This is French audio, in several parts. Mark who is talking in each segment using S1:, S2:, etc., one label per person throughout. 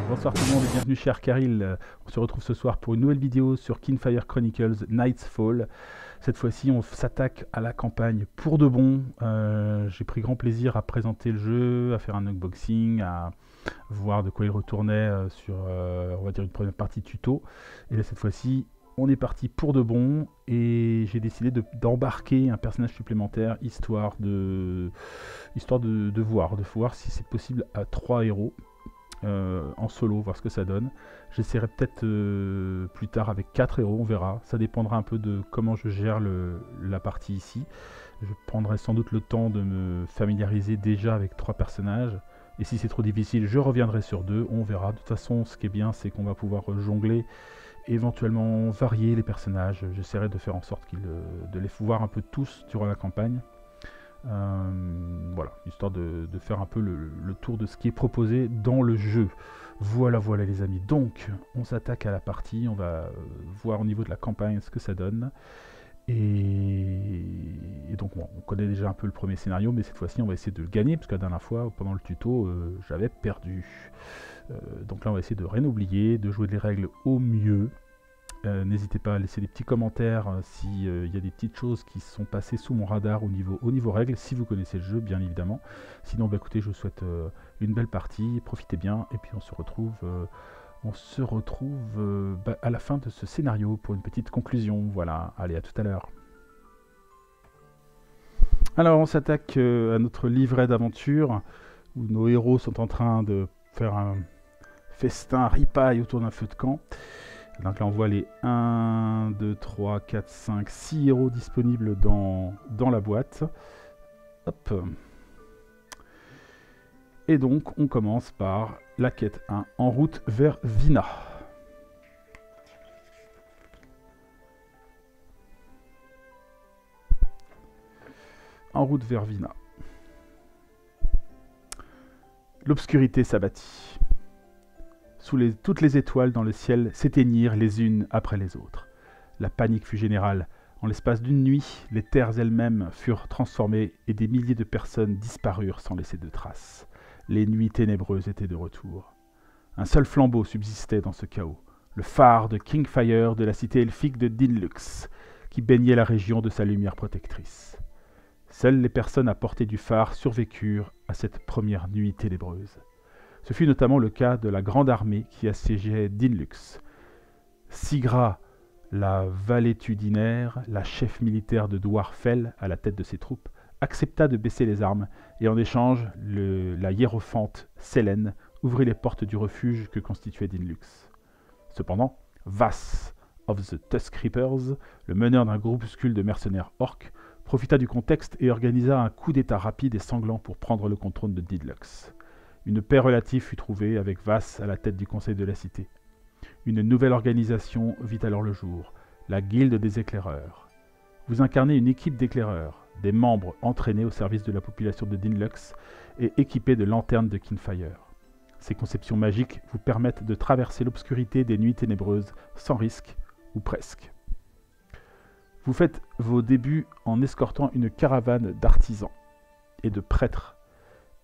S1: Bonsoir tout le monde et bienvenue chez Arkaril. On se retrouve ce soir pour une nouvelle vidéo sur Kinfire Chronicles Nightfall. Cette fois-ci, on s'attaque à la campagne pour de bon. J'ai pris grand plaisir à présenter le jeu, à faire un unboxing, à voir de quoi il retournait sur, on va dire, une première partie tuto. Et là, cette fois-ci, on est parti pour de bon et j'ai décidé d'embarquer un personnage supplémentaire histoire de voir si c'est possible à 3 héros. En solo, voir ce que ça donne. J'essaierai peut-être plus tard avec 4 héros, on verra. Ça dépendra un peu de comment je gère la partie ici. Je prendrai sans doute le temps de me familiariser déjà avec 3 personnages. Et si c'est trop difficile, je reviendrai sur 2, on verra. De toute façon, ce qui est bien, c'est qu'on va pouvoir jongler, éventuellement varier les personnages. J'essaierai de faire en sorte de les voir un peu tous durant la campagne. Voilà, histoire de faire un peu le tour de ce qui est proposé dans le jeu. Voilà les amis, donc on s'attaque à la partie, on va voir au niveau de la campagne ce que ça donne. Et donc bon, on connaît déjà un peu le premier scénario, mais cette fois-ci on va essayer de le gagner, parce que la dernière fois, pendant le tuto, j'avais perdu. Donc là on va essayer de rien oublier, de jouer les règles au mieux. N'hésitez pas à laisser des petits commentaires s'il y a des petites choses qui sont passées sous mon radar au niveau règles, si vous connaissez le jeu bien évidemment. Sinon écoutez, je vous souhaite une belle partie, profitez bien et puis on se retrouve à la fin de ce scénario pour une petite conclusion. Voilà, allez, à tout à l'heure. Alors on s'attaque à notre livret d'aventure où nos héros sont en train de faire un festin ripaille autour d'un feu de camp. Donc là on voit les 1, 2, 3, 4, 5, 6 héros disponibles dans la boîte. Hop. Et donc on commence par la quête 1, en route vers Vina. En route vers Vina. L'obscurité s'abattit. Toutes les étoiles dans le ciel s'éteignirent les unes après les autres. La panique fut générale. En l'espace d'une nuit, les terres elles-mêmes furent transformées et des milliers de personnes disparurent sans laisser de traces. Les nuits ténébreuses étaient de retour. Un seul flambeau subsistait dans ce chaos, le phare de Kingfire de la cité elfique de Dinlux, qui baignait la région de sa lumière protectrice. Seules les personnes à portée du phare survécurent à cette première nuit ténébreuse. Ce fut notamment le cas de la grande armée qui assiégeait Dinlux. Sigra, la valétudinaire, la chef militaire de Dwarfell à la tête de ses troupes, accepta de baisser les armes et en échange, la hiérophante Selene ouvrit les portes du refuge que constituait Dinlux. Cependant, Vas of the Tusk Reapers, le meneur d'un groupuscule de mercenaires orques, profita du contexte et organisa un coup d'état rapide et sanglant pour prendre le contrôle de Dinlux. Une paix relative fut trouvée avec Vas à la tête du conseil de la cité. Une nouvelle organisation vit alors le jour, la Guilde des éclaireurs. Vous incarnez une équipe d'éclaireurs, des membres entraînés au service de la population de Dinlux et équipés de lanternes de Kinfire. Ces conceptions magiques vous permettent de traverser l'obscurité des nuits ténébreuses sans risque, ou presque. Vous faites vos débuts en escortant une caravane d'artisans et de prêtres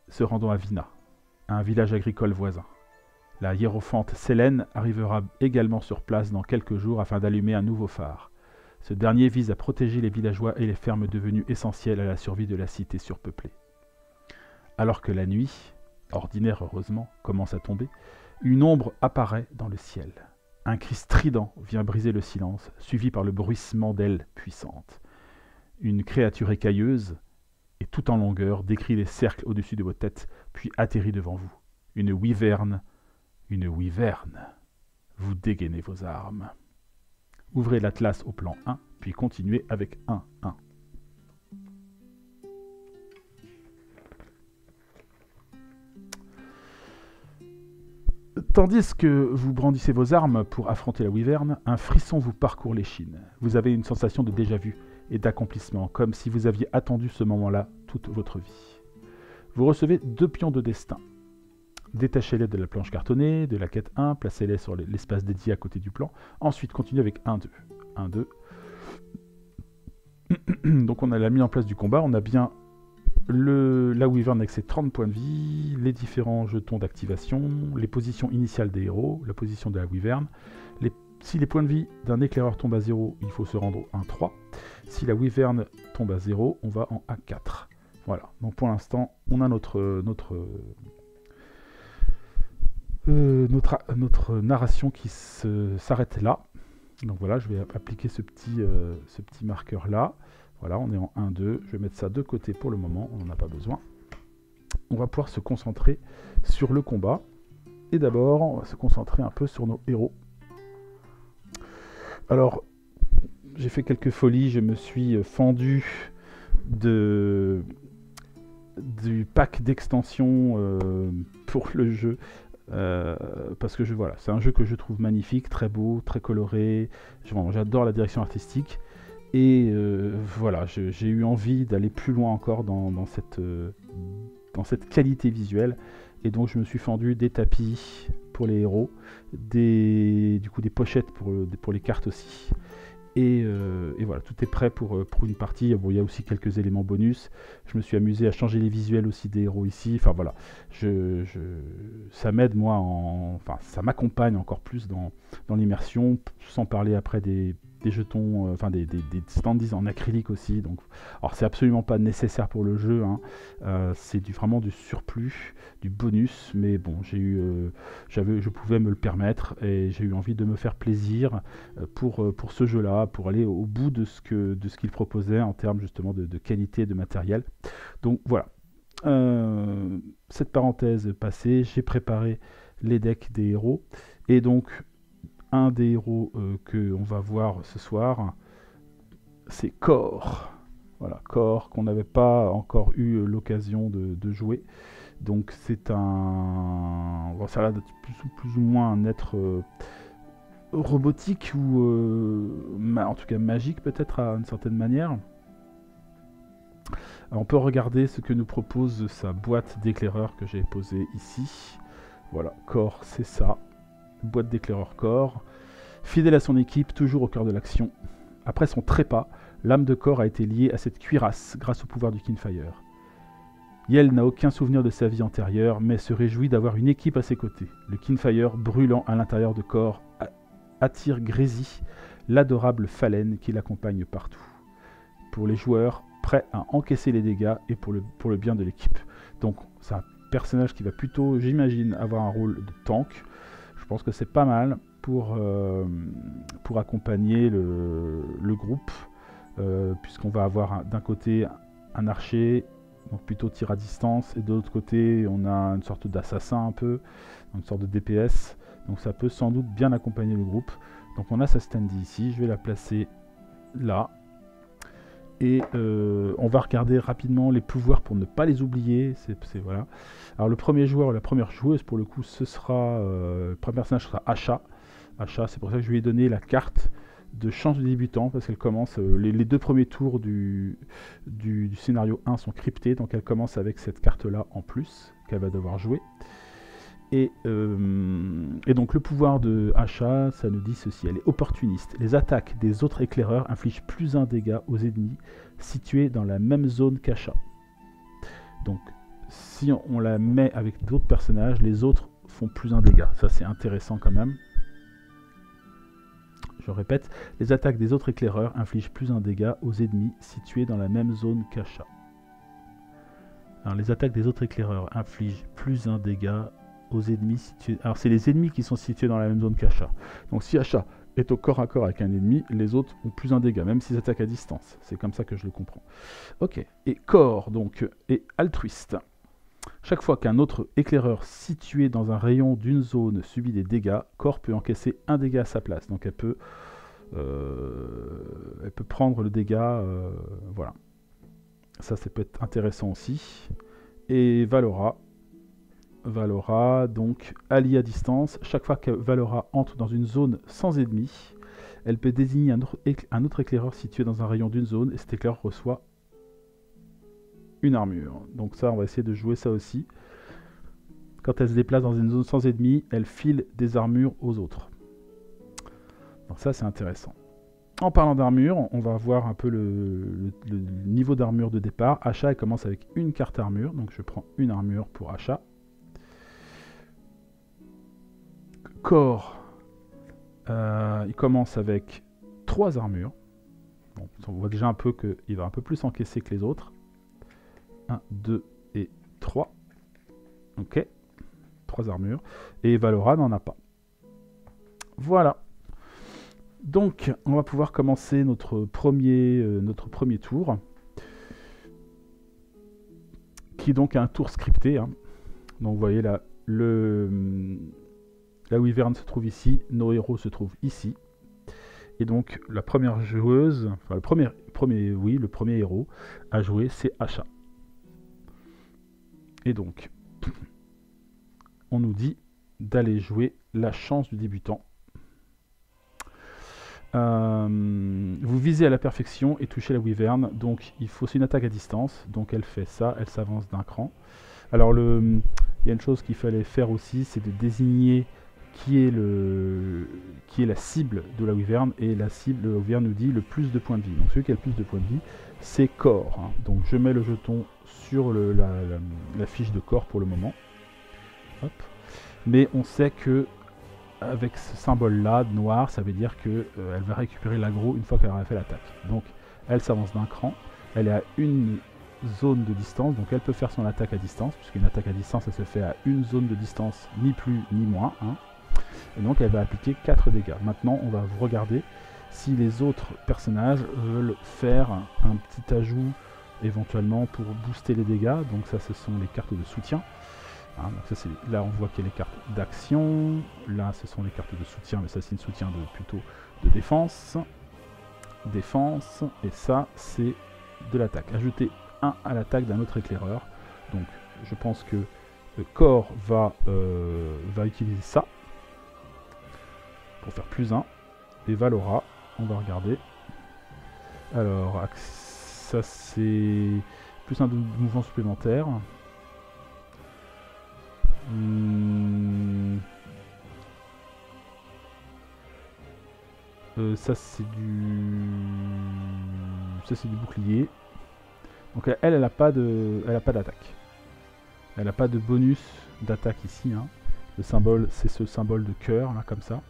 S1: se rendant à Vina, un village agricole voisin. La hiérophante Selene arrivera également sur place dans quelques jours afin d'allumer un nouveau phare. Ce dernier vise à protéger les villageois et les fermes devenues essentielles à la survie de la cité surpeuplée. Alors que la nuit, ordinaire heureusement, commence à tomber, une ombre apparaît dans le ciel. Un cri strident vient briser le silence, suivi par le bruissement d'ailes puissantes. Une créature écailleuse, et tout en longueur, décrit les cercles au-dessus de vos têtes, puis atterrit devant vous. Une wyverne. Vous dégainez vos armes. Ouvrez l'atlas au plan 1, puis continuez avec 1-1. Tandis que vous brandissez vos armes pour affronter la wyverne, un frisson vous parcourt l'échine. Vous avez une sensation de déjà-vu et d'accomplissement, comme si vous aviez attendu ce moment-là toute votre vie. Vous recevez 2 pions de destin. Détachez-les de la planche cartonnée, de la quête 1, placez-les sur l'espace dédié à côté du plan. Ensuite, continuez avec 1-2. 1-2. Donc on a la mise en place du combat, on a bien la Wyvern avec ses 30 points de vie, les différents jetons d'activation, les positions initiales des héros, la position de la Wyvern. Si les points de vie d'un éclaireur tombent à 0, il faut se rendre au 1-3. Si la Wyvern tombe à 0, on va en A4. Voilà, donc pour l'instant, on a notre narration qui s'arrête là. Donc voilà, je vais appliquer ce petit marqueur là. Voilà, on est en 1-2. Je vais mettre ça de côté pour le moment, on n'en a pas besoin. On va pouvoir se concentrer sur le combat. Et d'abord, on va se concentrer un peu sur nos héros. Alors, j'ai fait quelques folies, je me suis fendu du pack d'extension pour le jeu. Parce que voilà, c'est un jeu que je trouve magnifique, très beau, très coloré. J'adore la direction artistique. Et voilà, j'ai eu envie d'aller plus loin encore dans cette qualité visuelle. Et donc je me suis fendu des tapis pour les héros, des pochettes pour les cartes aussi. Et voilà, tout est prêt pour une partie. Bon, il y a aussi quelques éléments bonus. Je me suis amusé à changer les visuels aussi des héros ici. Enfin voilà, ça m'aide moi, ça m'accompagne encore plus dans l'immersion, sans parler après des jetons, des standees en acrylique aussi. Donc, alors c'est absolument pas nécessaire pour le jeu, hein. C'est vraiment du surplus, du bonus. Mais bon, je pouvais me le permettre et j'ai eu envie de me faire plaisir pour ce jeu-là, pour aller au bout de ce qu'il proposait en termes justement de qualité de matériel. Donc voilà. Cette parenthèse passée, j'ai préparé les decks des héros et donc un des héros qu'on va voir ce soir, c'est Kor. Voilà, Kor, qu'on n'avait pas encore eu l'occasion de jouer. Donc c'est bon, ça a l'air d'être plus ou moins un être robotique ou en tout cas magique peut-être à une certaine manière. Alors, on peut regarder ce que nous propose sa boîte d'éclaireur que j'ai posée ici. Voilà, Kor, c'est ça. Boîte d'éclaireur Kor. Fidèle à son équipe, toujours au cœur de l'action. Après son trépas, l'âme de Kor a été liée à cette cuirasse grâce au pouvoir du Kinfire. Yel n'a aucun souvenir de sa vie antérieure, mais se réjouit d'avoir une équipe à ses côtés. Le Kinfire, brûlant à l'intérieur de Kor, attire Grésy, l'adorable phalène qui l'accompagne partout. Pour les joueurs, prêts à encaisser les dégâts et pour le bien de l'équipe. Donc c'est un personnage qui va plutôt, j'imagine, avoir un rôle de tank. Je pense que c'est pas mal pour accompagner le groupe, puisqu'on va avoir d'un côté un archer, donc plutôt tir à distance, et de l'autre côté on a une sorte d'assassin un peu, une sorte de DPS, donc ça peut sans doute bien accompagner le groupe. Donc on a sa standee ici, je vais la placer là, et on va regarder rapidement les pouvoirs pour ne pas les oublier. Voilà. Alors le premier joueur, la première joueuse pour le coup, ce sera le premier personnage sera Asha. Asha, c'est pour ça que je lui ai donné la carte de chance de débutant, parce qu'elle commence, les deux premiers tours du scénario 1 sont cryptés, donc elle commence avec cette carte là en plus qu'elle va devoir jouer. Et donc le pouvoir de Asha, ça nous dit ceci, elle est opportuniste. Les attaques des autres éclaireurs infligent plus 1 dégât aux ennemis situés dans la même zone qu'Asha. Donc si on la met avec d'autres personnages, les autres font plus 1 dégât. Ça c'est intéressant quand même. Je répète, les attaques des autres éclaireurs infligent plus 1 dégât aux ennemis situés dans la même zone qu'Asha. Alors les attaques des autres éclaireurs infligent plus 1 dégât aux ennemis situés... Alors c'est les ennemis qui sont situés dans la même zone qu'Asha. Donc si Asha est au corps à corps avec un ennemi, les autres ont plus 1 dégât, même s'ils attaquent à distance. C'est comme ça que je le comprends. Ok, et Kor donc est altruiste. Chaque fois qu'un autre éclaireur situé dans un rayon d'une zone subit des dégâts, Kor peut encaisser 1 dégât à sa place. Donc elle peut prendre le dégât, voilà. Ça peut être intéressant aussi. Et Valora, donc alliée à distance, chaque fois que Valora entre dans une zone sans ennemis, elle peut désigner un autre éclaireur situé dans un rayon d'une zone, et cet éclaireur reçoit une armure. Donc ça, on va essayer de jouer ça aussi. Quand elle se déplace dans une zone sans ennemis, elle file des armures aux autres. Donc ça, c'est intéressant. En parlant d'armure, on va voir un peu le niveau d'armure de départ. Achat, elle commence avec une carte armure, donc je prends une armure pour achat. Corps, il commence avec 3 armures. Bon, on voit déjà un peu qu'il va un peu plus encaisser que les autres. 1, 2 et 3. Ok, 3 armures. Et Valora n'en a pas. Voilà. Donc, on va pouvoir commencer notre premier tour, qui est donc un tour scripté. Hein. Donc, vous voyez là, la Wyvern se trouve ici, nos héros se trouvent ici. Et donc, la première joueuse, enfin, le premier héros à jouer, c'est Asha. Et donc, on nous dit d'aller jouer la chance du débutant. Vous visez à la perfection et touchez la Wyvern, donc c'est une attaque à distance, donc elle fait ça, elle s'avance d'un cran. Alors il y a une chose qu'il fallait faire aussi, c'est de désigner qui est la cible de la Wyvern, et la cible de la Wyvern nous dit le plus de points de vie. Donc celui qui a le plus de points de vie, c'est corps. Hein. Donc je mets le jeton sur la fiche de corps pour le moment. Hop. Mais on sait que avec ce symbole-là, noir, ça veut dire qu'elle va récupérer l'aggro une fois qu'elle aura fait l'attaque. Donc, elle s'avance d'un cran. Elle est à une zone de distance, donc elle peut faire son attaque à distance, puisqu'une attaque à distance, elle se fait à une zone de distance, ni plus ni moins. Hein. Et donc, elle va appliquer 4 dégâts. Maintenant, on va regarder si les autres personnages veulent faire un petit ajout, éventuellement, pour booster les dégâts. Donc ça, ce sont les cartes de soutien. Hein, donc ça, là on voit qu'il y a les cartes d'action, là ce sont les cartes de soutien, mais ça c'est une soutien plutôt de défense, et ça c'est de l'attaque. Ajouter 1 à l'attaque d'un autre éclaireur, donc je pense que le corps va utiliser ça, pour faire plus 1, et Valora, on va regarder, alors ça c'est plus un mouvement supplémentaire. Ça c'est du bouclier. Donc elle a pas d'attaque. Elle n'a pas de bonus d'attaque ici. Hein. Le symbole, c'est ce symbole de cœur là comme ça.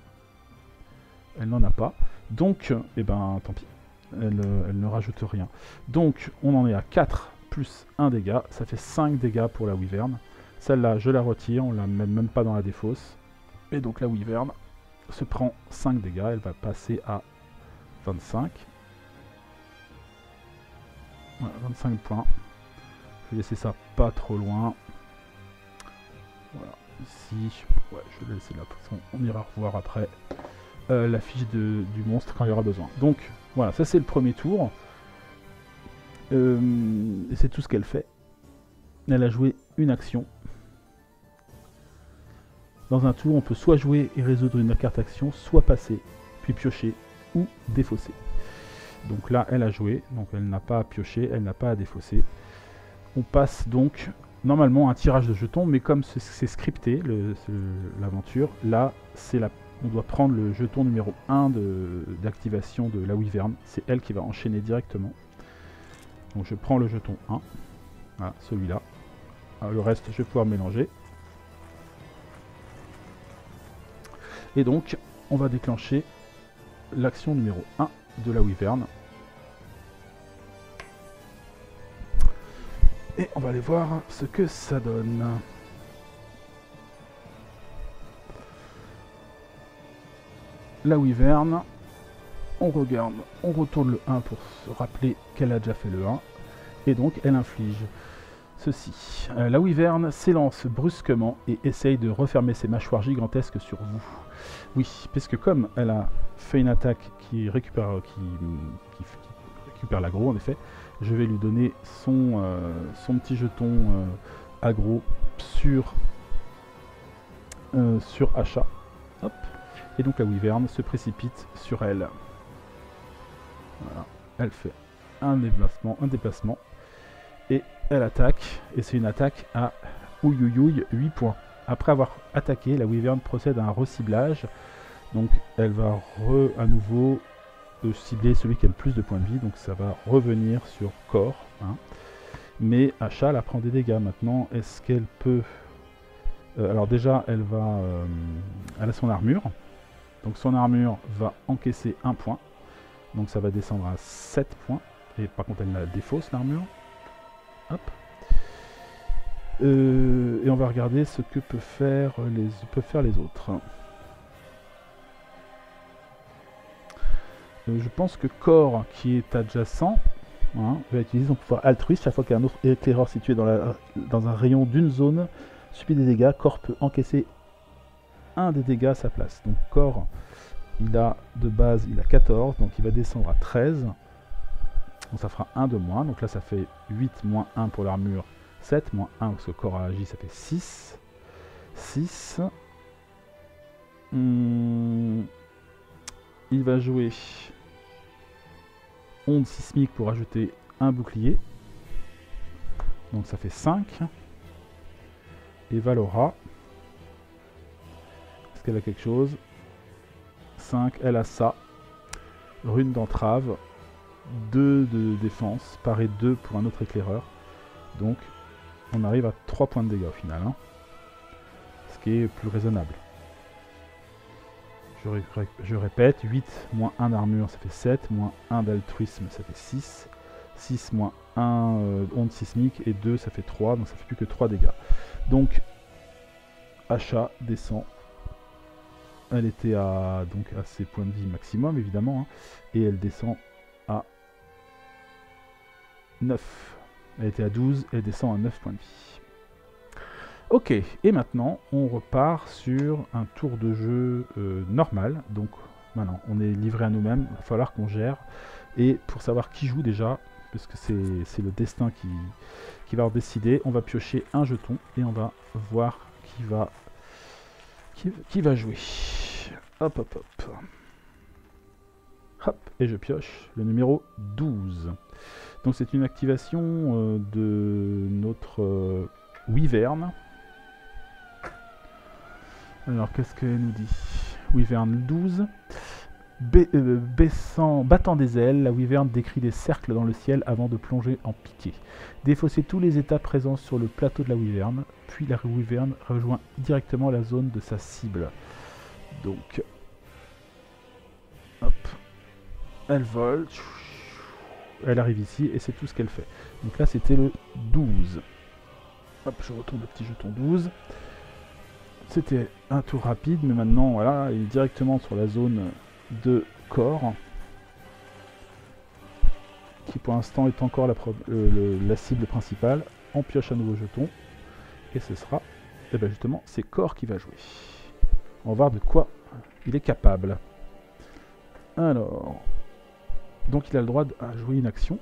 S1: Elle n'en a pas. Donc, eh ben tant pis. Elle ne rajoute rien. Donc on en est à 4 plus 1 dégât. Ça fait 5 dégâts pour la Wyvern. Celle-là, je la retire, on la met même pas dans la défausse. Et donc la Wyvern se prend 5 dégâts, elle va passer à 25. Voilà, 25 points. Je vais laisser ça pas trop loin. Voilà, ici. Ouais, je vais laisser là, on ira revoir après la fiche du monstre quand il y aura besoin. Donc, voilà, ça c'est le premier tour. Et c'est tout ce qu'elle fait. Elle a joué une action. Dans un tour, on peut soit jouer et résoudre une carte action, soit passer, puis piocher ou défausser. Donc là, elle a joué, donc elle n'a pas à piocher, elle n'a pas à défausser. On passe donc normalement un tirage de jetons, mais comme c'est scripté, l'aventure, là, on doit prendre le jeton numéro 1 d'activation de la Wyvern. C'est elle qui va enchaîner directement. Donc je prends le jeton 1, voilà, celui-là. Le reste, je vais pouvoir mélanger. Et donc, on va déclencher l'action numéro 1 de la Wyvern. Et on va aller voir ce que ça donne. La Wyvern, on regarde, on retourne le 1 pour se rappeler qu'elle a déjà fait le 1. Et donc, elle inflige ceci. La Wyvern s'élance brusquement et essaye de refermer ses mâchoires gigantesques sur vous. Oui, puisque comme elle a fait une attaque qui récupère l'aggro, en effet, je vais lui donner son petit jeton aggro sur Asha. Hop. Et donc la Wyvern se précipite sur elle. Voilà. Elle fait un déplacement. Et elle attaque, et c'est une attaque à 8 points. Après avoir attaqué, la Wyvern procède à un reciblage. Donc elle va à nouveau cibler celui qui a le plus de points de vie, donc ça va revenir sur corps. Hein. Mais Asha, elle prend des dégâts maintenant. Est-ce qu'elle peut... alors déjà, elle a son armure. Donc son armure va encaisser 1 point. Donc ça va descendre à 7 points. Et par contre, elle la défausse, l'armure. Hop. Et on va regarder ce que peuvent faire les autres. Je pense que Corps, qui est adjacent, hein, va utiliser son pouvoir altruiste. Chaque fois qu'il y a un autre éclaireur situé dans un rayon d'une zone, subit des dégâts. Corps peut encaisser 1 des dégâts à sa place. Donc Corps, il a de base, il a 14, donc il va descendre à 13. Donc ça fera 1 de moins. Donc là, ça fait 8 moins 1 pour l'armure. 7 moins 1 parce que Corps a agi, ça fait 6. 6. Il va jouer onde sismique pour ajouter un bouclier. Donc ça fait 5. Et Valora. Est-ce qu'elle a quelque chose? 5. Elle a ça. Rune d'entrave. 2 de défense. Pareil 2 pour un autre éclaireur. Donc on arrive à 3 points de dégâts au final. Hein. Ce qui est plus raisonnable. Je répète, 8 moins 1 d'armure, ça fait 7, moins 1 d'altruisme, ça fait 6. 6 moins 1 onde sismique et 2, ça fait 3, donc ça fait plus que 3 dégâts. Donc, Asha descend. Elle était à ses points de vie maximum, évidemment, hein, et elle descend à 9. Elle était à 12, elle descend à 9 points de vie. Ok, et maintenant, on repart sur un tour de jeu normal. Donc, maintenant, on est livré à nous-mêmes. Il va falloir qu'on gère. Et pour savoir qui joue déjà, parce que c'est le destin qui va en décider, on va piocher un jeton et on va voir qui va jouer. Hop, hop, hop. Hop, et je pioche le numéro 12. Donc, c'est une activation de notre Wyvern. Alors, qu'est-ce qu'elle nous dit? Wyvern 12. Battant des ailes, la Wyvern décrit des cercles dans le ciel avant de plonger en piqué. Défausser tous les états présents sur le plateau de la Wyvern, puis la Wyvern rejoint directement la zone de sa cible. Donc, hop, elle vole, elle arrive ici et c'est tout ce qu'elle fait. Donc là, c'était le 12. Hop, je retourne le petit jeton 12. C'était un tour rapide, mais maintenant, voilà, il est directement sur la zone de corps, qui pour l'instant est encore la cible principale. On pioche un nouveau jeton, et ce sera, et bien justement, c'est corps qui va jouer. On va voir de quoi il est capable. Alors, donc il a le droit de jouer une action.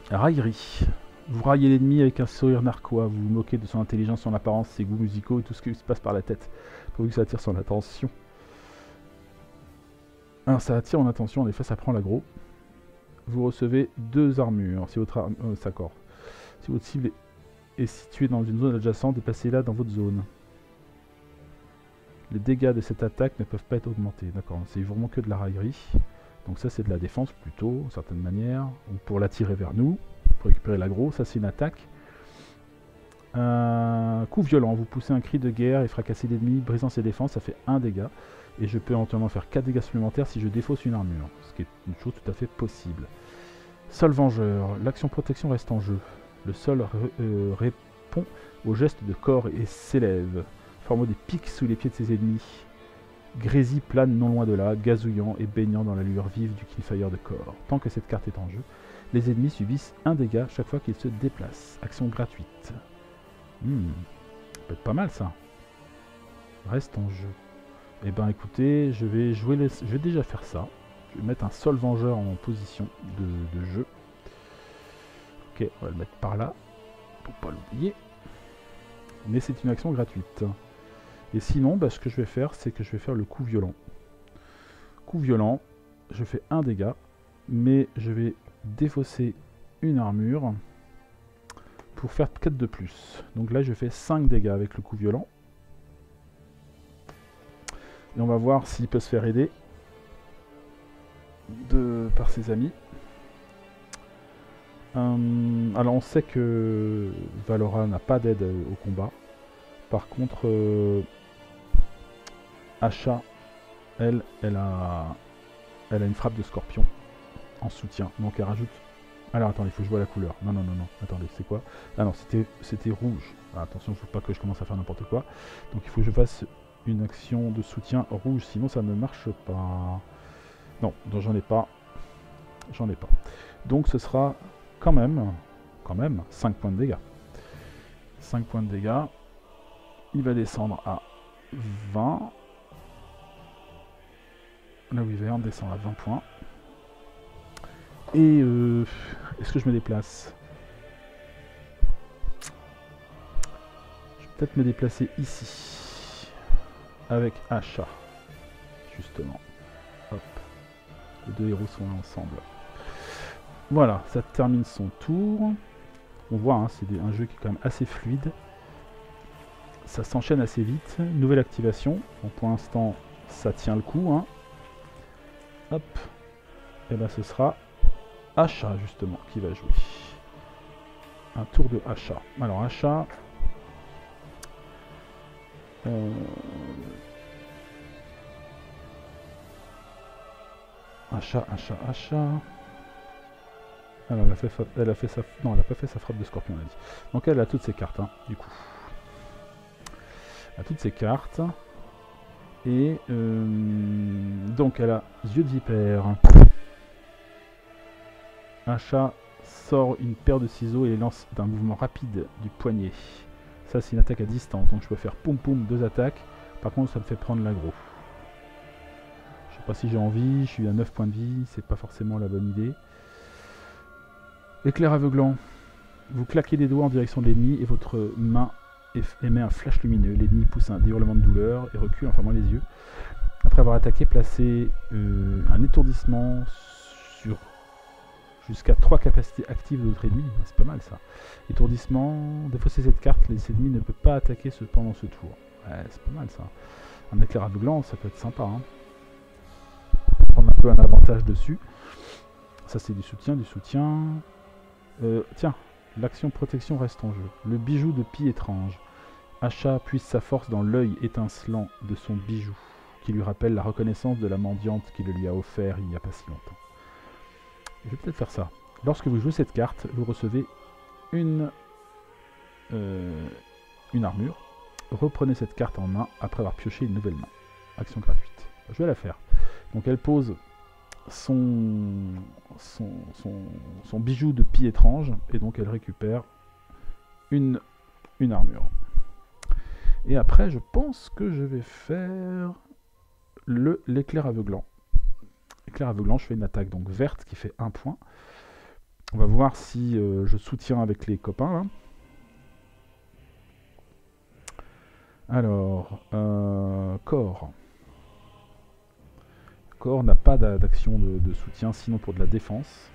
S1: Raillerie. Vous raillez l'ennemi avec un sourire narquois, vous vous moquez de son intelligence, son apparence, ses goûts musicaux et tout ce qui se passe par la tête, pourvu que ça attire son attention. Alors ça attire mon attention, en effet ça prend l'aggro. Vous recevez 2 armures, si votre si votre cible est située dans une zone adjacente, déplacez-la dans votre zone. Les dégâts de cette attaque ne peuvent pas être augmentés, d'accord, c'est vraiment que de la raillerie. Donc ça c'est de la défense plutôt, d'une certaine manière, ou pour l'attirer vers nous. Pour récupérer l'aggro, ça c'est une attaque. Coup violent, vous poussez un cri de guerre et fracassez l'ennemi, brisant ses défenses, ça fait 1 dégât. Et je peux éventuellement faire 4 dégâts supplémentaires si je défausse une armure, ce qui est une chose tout à fait possible. Sol vengeur, l'action protection reste en jeu. Le sol répond au geste de corps et s'élève, formant des pics sous les pieds de ses ennemis. Grésy plane non loin de là, gazouillant et baignant dans la lueur vive du Killfire de corps. Tant que cette carte est en jeu, les ennemis subissent 1 dégât chaque fois qu'ils se déplacent. Action gratuite. Ça peut être pas mal ça. Reste en jeu. Eh ben écoutez, je vais déjà faire ça. Je vais mettre un sol vengeur en position de jeu. Ok, on va le mettre par là, pour pas l'oublier. Mais c'est une action gratuite. Et sinon, ce que je vais faire, c'est que je vais faire le coup violent. Coup violent, je fais 1 dégât, mais je vais défausser une armure pour faire 4 de plus. Donc là, je fais 5 dégâts avec le coup violent. Et on va voir s'il peut se faire aider. par ses amis. Alors on sait que Valora n'a pas d'aide au combat. Par contre, Asha, elle a une frappe de scorpion en soutien. Donc elle rajoute... Alors attendez, il faut que je vois la couleur. Non, attendez, c'est quoi? Ah non, c'était rouge. Ah, attention, il ne faut pas que je commence à faire n'importe quoi. Donc il faut que je fasse une action de soutien rouge, sinon ça ne marche pas. Non, donc j'en ai pas. J'en ai pas. Donc ce sera quand même 5 points de dégâts. 5 points de dégâts. Il va descendre à 20. La Wyvern descend à 20 points. Et est-ce que je me déplace? Je vais peut-être me déplacer ici. Avec Asha. Justement. Hop. Les deux héros sont là ensemble. Voilà, ça termine son tour. On voit, hein, c'est un jeu qui est quand même assez fluide. Ça s'enchaîne assez vite. Nouvelle activation. Donc pour l'instant, ça tient le coup. Hein. Hop. Et là, ce sera Asha, justement, qui va jouer. Un tour de Asha. Alors, Asha... Asha. Alors, elle a fait sa... Non, elle n'a pas fait sa frappe de scorpion, elle a dit. Donc, elle a toutes ses cartes, hein, du coup. Elle a toutes ses cartes. Et... donc, elle a yeux de vipère. Asha sort une paire de ciseaux et les lance d'un mouvement rapide du poignet. Ça, c'est une attaque à distance. Donc, je peux faire poum poum, 2 attaques. Par contre, ça me fait prendre l'aggro. Je sais pas si j'ai envie. Je suis à 9 points de vie. C'est pas forcément la bonne idée. Éclair aveuglant. Vous claquez les doigts en direction de l'ennemi et votre main émet un flash lumineux. L'ennemi pousse un hurlement de douleur et recule en fermant les yeux. Après avoir attaqué, placez un étourdissement sur jusqu'à 3 capacités actives de votre ennemi. C'est pas mal ça. Étourdissement. Défaussez cette carte. Les ennemis ne peuvent pas attaquer pendant ce tour. Ouais, c'est pas mal ça. Un éclair aveuglant, ça peut être sympa. Hein. Prendre un peu un avantage dessus. Ça, c'est du soutien. Tiens, l'action protection reste en jeu. Le bijou de pie étrange. Asha puise sa force dans l'œil étincelant de son bijou, qui lui rappelle la reconnaissance de la mendiante qui le lui a offert il n'y a pas si longtemps. Je vais peut-être faire ça. Lorsque vous jouez cette carte, vous recevez une armure. Reprenez cette carte en main après avoir pioché une nouvelle main. Action gratuite. Je vais la faire. Donc elle pose son bijou de pie étrange et donc elle récupère une armure. Et après, je pense que je vais faire l'éclair aveuglant. Éclair aveuglant, je fais une attaque donc verte qui fait 1 point. On va voir si je soutiens avec les copains. Là. Alors, corps. Corps n'a pas d'action de soutien, sinon pour de la défense.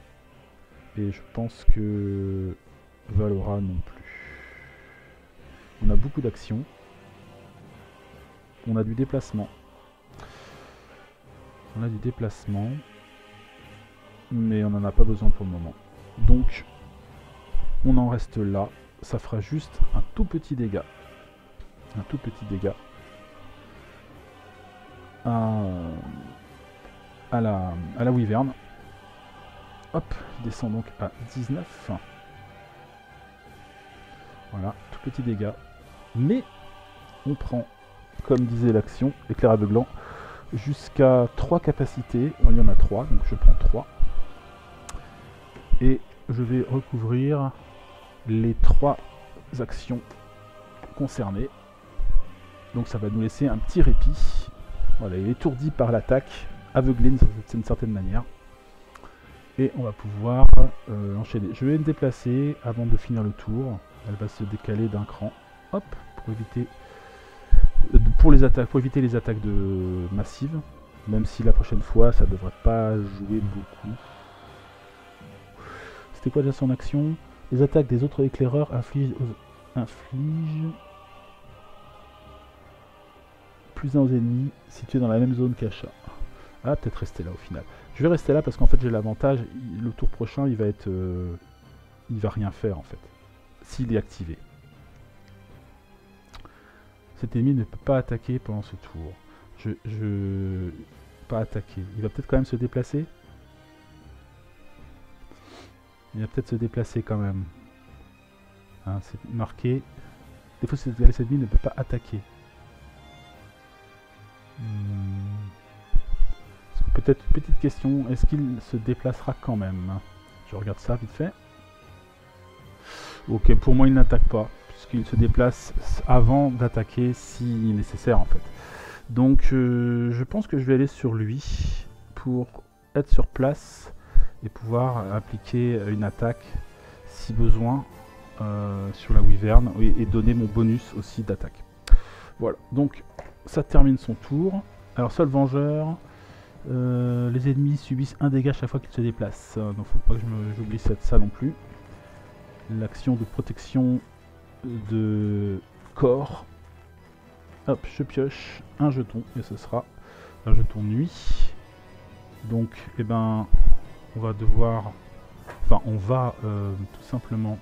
S1: Et je pense que Valora non plus. On a beaucoup d'actions. On a du déplacement. Mais on n'en a pas besoin pour le moment. Donc, on en reste là. Ça fera juste un tout petit dégât. À la Wyvern. Hop, il descend donc à 19. Voilà, tout petit dégât. Mais on prend, comme disait l'action, éclair aveuglant, jusqu'à 3 capacités. Il y en a 3, donc je prends 3. Et je vais recouvrir les 3 actions concernées. Donc ça va nous laisser un petit répit. Voilà, il est étourdi par l'attaque, aveuglé d'une certaine manière. Et on va pouvoir enchaîner. Je vais me déplacer avant de finir le tour. Elle va se décaler d'un cran. Hop, pour éviter les attaques massives. Même si la prochaine fois, ça ne devrait pas jouer beaucoup. C'était quoi déjà son action? Les attaques des autres éclaireurs infligent plus 1 aux ennemis situés dans la même zone qu'Asha. Ah, peut-être rester là au final. Je vais rester là parce qu'en fait j'ai l'avantage, le tour prochain il va être... il va rien faire en fait, s'il est activé. Cet ennemi ne peut pas attaquer pendant ce tour. Pas attaquer. Il va peut-être quand même se déplacer. Il va peut-être se déplacer quand même. Hein, c'est marqué. Des fois, cet ennemi ne peut pas attaquer. Peut-être une petite question. Est-ce qu'il se déplacera quand même? Je regarde ça vite fait. Ok, pour moi, il n'attaque pas. Puisqu'il se déplace avant d'attaquer si nécessaire en fait. Donc je pense que je vais aller sur lui pour être sur place et pouvoir appliquer une attaque si besoin sur la wyvern et donner mon bonus aussi d'attaque. Voilà, donc ça termine son tour. Alors seul vengeur, les ennemis subissent un dégât chaque fois qu'ils se déplacent. Donc faut pas que j'oublie ça non plus. L'action de protection de corps. Hop, je pioche un jeton et ce sera un jeton nuit. Donc, eh ben, on va devoir, enfin, on va tout simplement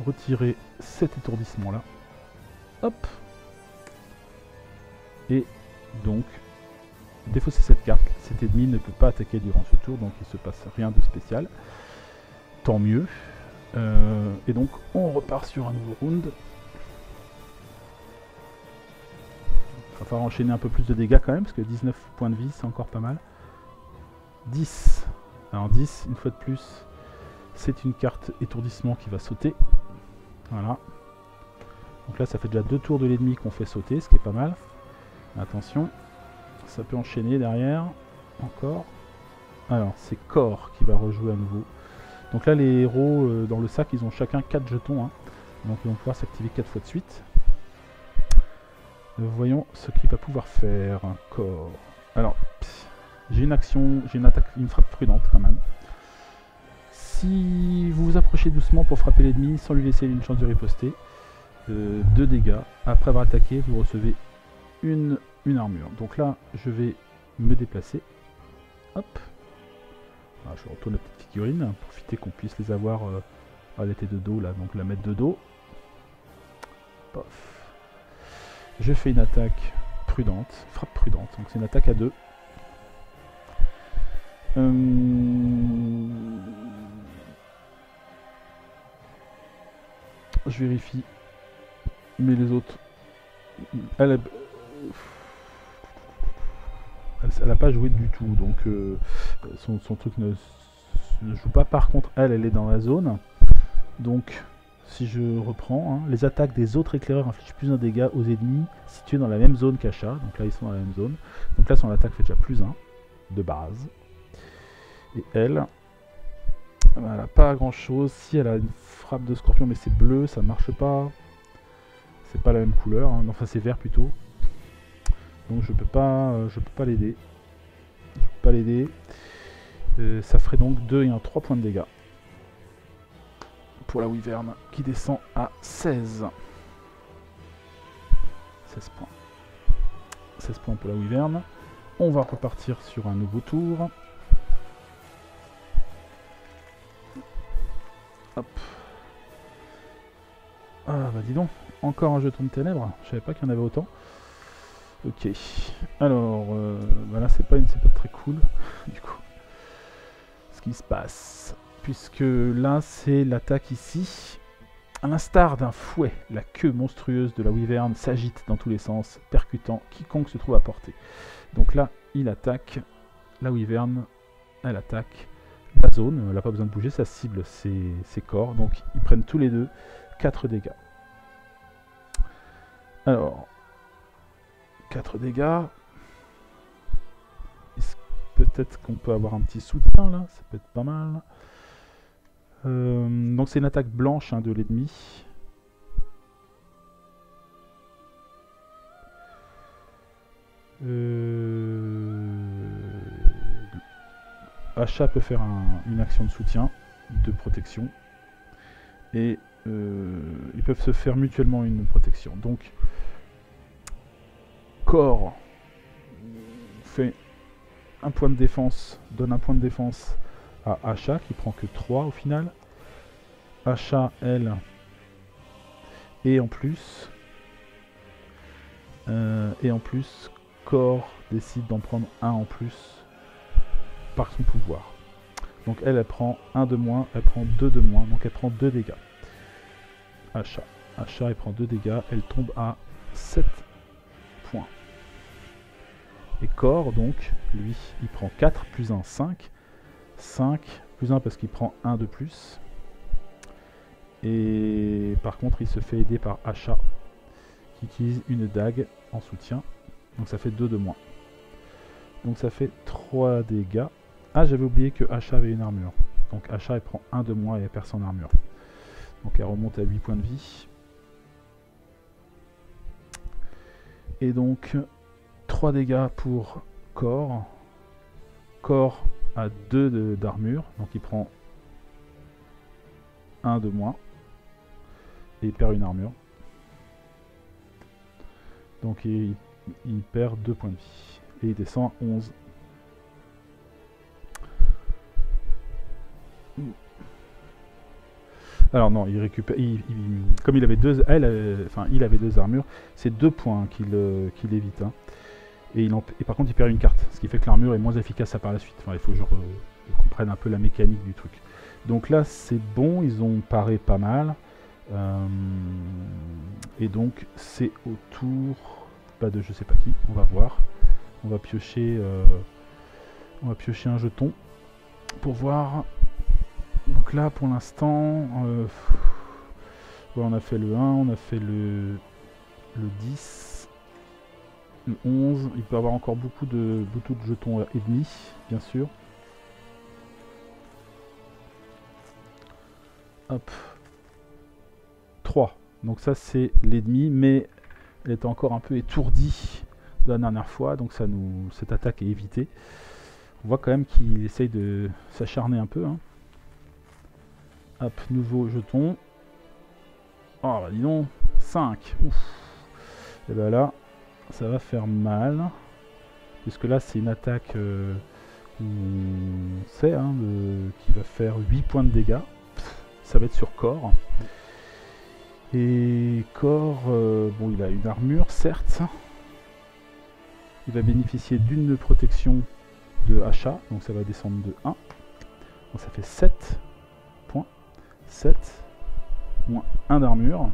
S1: retirer cet étourdissement là. Hop. Et donc, défausser cette carte. Cet ennemi ne peut pas attaquer durant ce tour, donc il se passe rien de spécial. Tant mieux. Et donc, on repart sur un nouveau round. Il va falloir enchaîner un peu plus de dégâts quand même, parce que 19 points de vie, c'est encore pas mal. 10. Alors 10, une fois de plus, c'est une carte étourdissement qui va sauter. Voilà. Donc là, ça fait déjà 2 tours de l'ennemi qu'on fait sauter, ce qui est pas mal. Attention, ça peut enchaîner derrière. Encore. Alors, c'est corps qui va rejouer à nouveau. Donc là, les héros dans le sac, ils ont chacun 4 jetons. Hein. Donc ils vont pouvoir s'activer 4 fois de suite. Voyons ce qu'il va pouvoir faire. Corps. Alors, j'ai une action, j'ai une attaque, une frappe prudente quand même. Si vous vous approchez doucement pour frapper l'ennemi sans lui laisser une chance de riposter, 2 dégâts. Après avoir attaqué, vous recevez une armure. Donc là, je vais me déplacer. Hop. Alors, je retourne la petite figurine, profiter qu'on puisse les avoir. Elle était de dos là, donc la mettre de dos. Pof. Je fais une attaque prudente, frappe prudente, donc c'est une attaque à 2. Je vérifie, mais les autres, elle n'a pas joué du tout, donc son truc ne joue pas. Par contre, elle est dans la zone, donc si je reprends, hein, les attaques des autres éclaireurs infligent plus un dégât aux ennemis situés dans la même zone qu'Acha. Donc là, ils sont dans la même zone. Donc là, son attaque fait déjà plus 1 de base. Et elle n'a pas grand chose. Si elle a une frappe de scorpion, mais c'est bleu, ça marche pas. C'est pas la même couleur. Hein. Enfin, c'est vert plutôt. Donc je peux pas l'aider. Je peux pas l'aider. Ça ferait donc 2 et 3 points de dégâts. Pour la wyvern qui descend à 16. 16 points. 16 points pour la wyvern. On va repartir sur un nouveau tour. Hop. Ah bah dis donc, encore un jeton de ténèbres. Je savais pas qu'il y en avait autant. Ok. Alors, bah là c'est pas très cool du coup. Ce qui se passe. Puisque là, c'est l'attaque ici. À l'instar d'un fouet, la queue monstrueuse de la wyvern s'agite dans tous les sens, percutant quiconque se trouve à portée. Donc là, il attaque. La wyvern, elle attaque la zone. Elle n'a pas besoin de bouger, sa cible, ses corps. Donc ils prennent tous les deux 4 dégâts. Alors, 4 dégâts. Peut-être qu'on peut avoir un petit soutien là, ça peut être pas mal. Donc c'est une attaque blanche hein, de l'ennemi. Acha peut faire une action de soutien, de protection. Et ils peuvent se faire mutuellement une protection. Donc, corps fait un point de défense, donne un point de défense à Asha qui prend que 3 au final. Asha, elle, et en plus, Cor décide d'en prendre un en plus par son pouvoir. Donc elle prend 1 de moins, elle prend 2 de moins, donc elle prend 2 dégâts. Asha, elle prend 2 dégâts, elle tombe à 7 points. Et Cor, donc, lui, il prend 4 plus 1, 5. 5 plus 1 parce qu'il prend 1 de plus. Et par contre, il se fait aider par Asha, qui utilise une dague en soutien. Donc ça fait 2 de moins. Donc ça fait 3 dégâts. Ah, j'avais oublié que Asha avait une armure. Donc Asha, elle prend 1 de moins et elle perd son armure. Donc elle remonte à 8 points de vie. Et donc 3 dégâts pour Cor. Cor a 2 d'armure, donc il prend 1 de moins. Et il perd une armure. Donc il perd 2 points de vie. Et il descend à 11. Alors non, il récupère. Comme il avait deux, il avait 2 armures, c'est 2 points qu'il évite. Hein. Et par contre, il perd une carte, ce qui fait que l'armure est moins efficace par la suite. Enfin, il faut que je comprenne un peu la mécanique du truc. Donc là, c'est bon, ils ont paré pas mal. Et donc, c'est au tour pas de je sais pas qui. On va voir. On va piocher un jeton pour voir. Donc là, pour l'instant, on a fait le 1, on a fait le 10, le 11. Il peut y avoir encore beaucoup de jetons ennemis, bien sûr. Hop. 3. Donc ça, c'est l'ennemi, mais elle était encore un peu étourdie de la dernière fois, donc cette attaque est évitée. On voit quand même qu'il essaye de s'acharner un peu. Hein. Hop, nouveau jeton. Oh, bah dis donc, 5. Ouf. Et ben là, ça va faire mal. Puisque là, c'est une attaque, on sait, hein, qui va faire 8 points de dégâts. Ça va être sur Cor. Et Cor, bon, il a une armure, certes. Il va bénéficier d'une protection de Asha. Donc ça va descendre de 1. Donc ça fait 7 points. 7 moins 1 d'armure,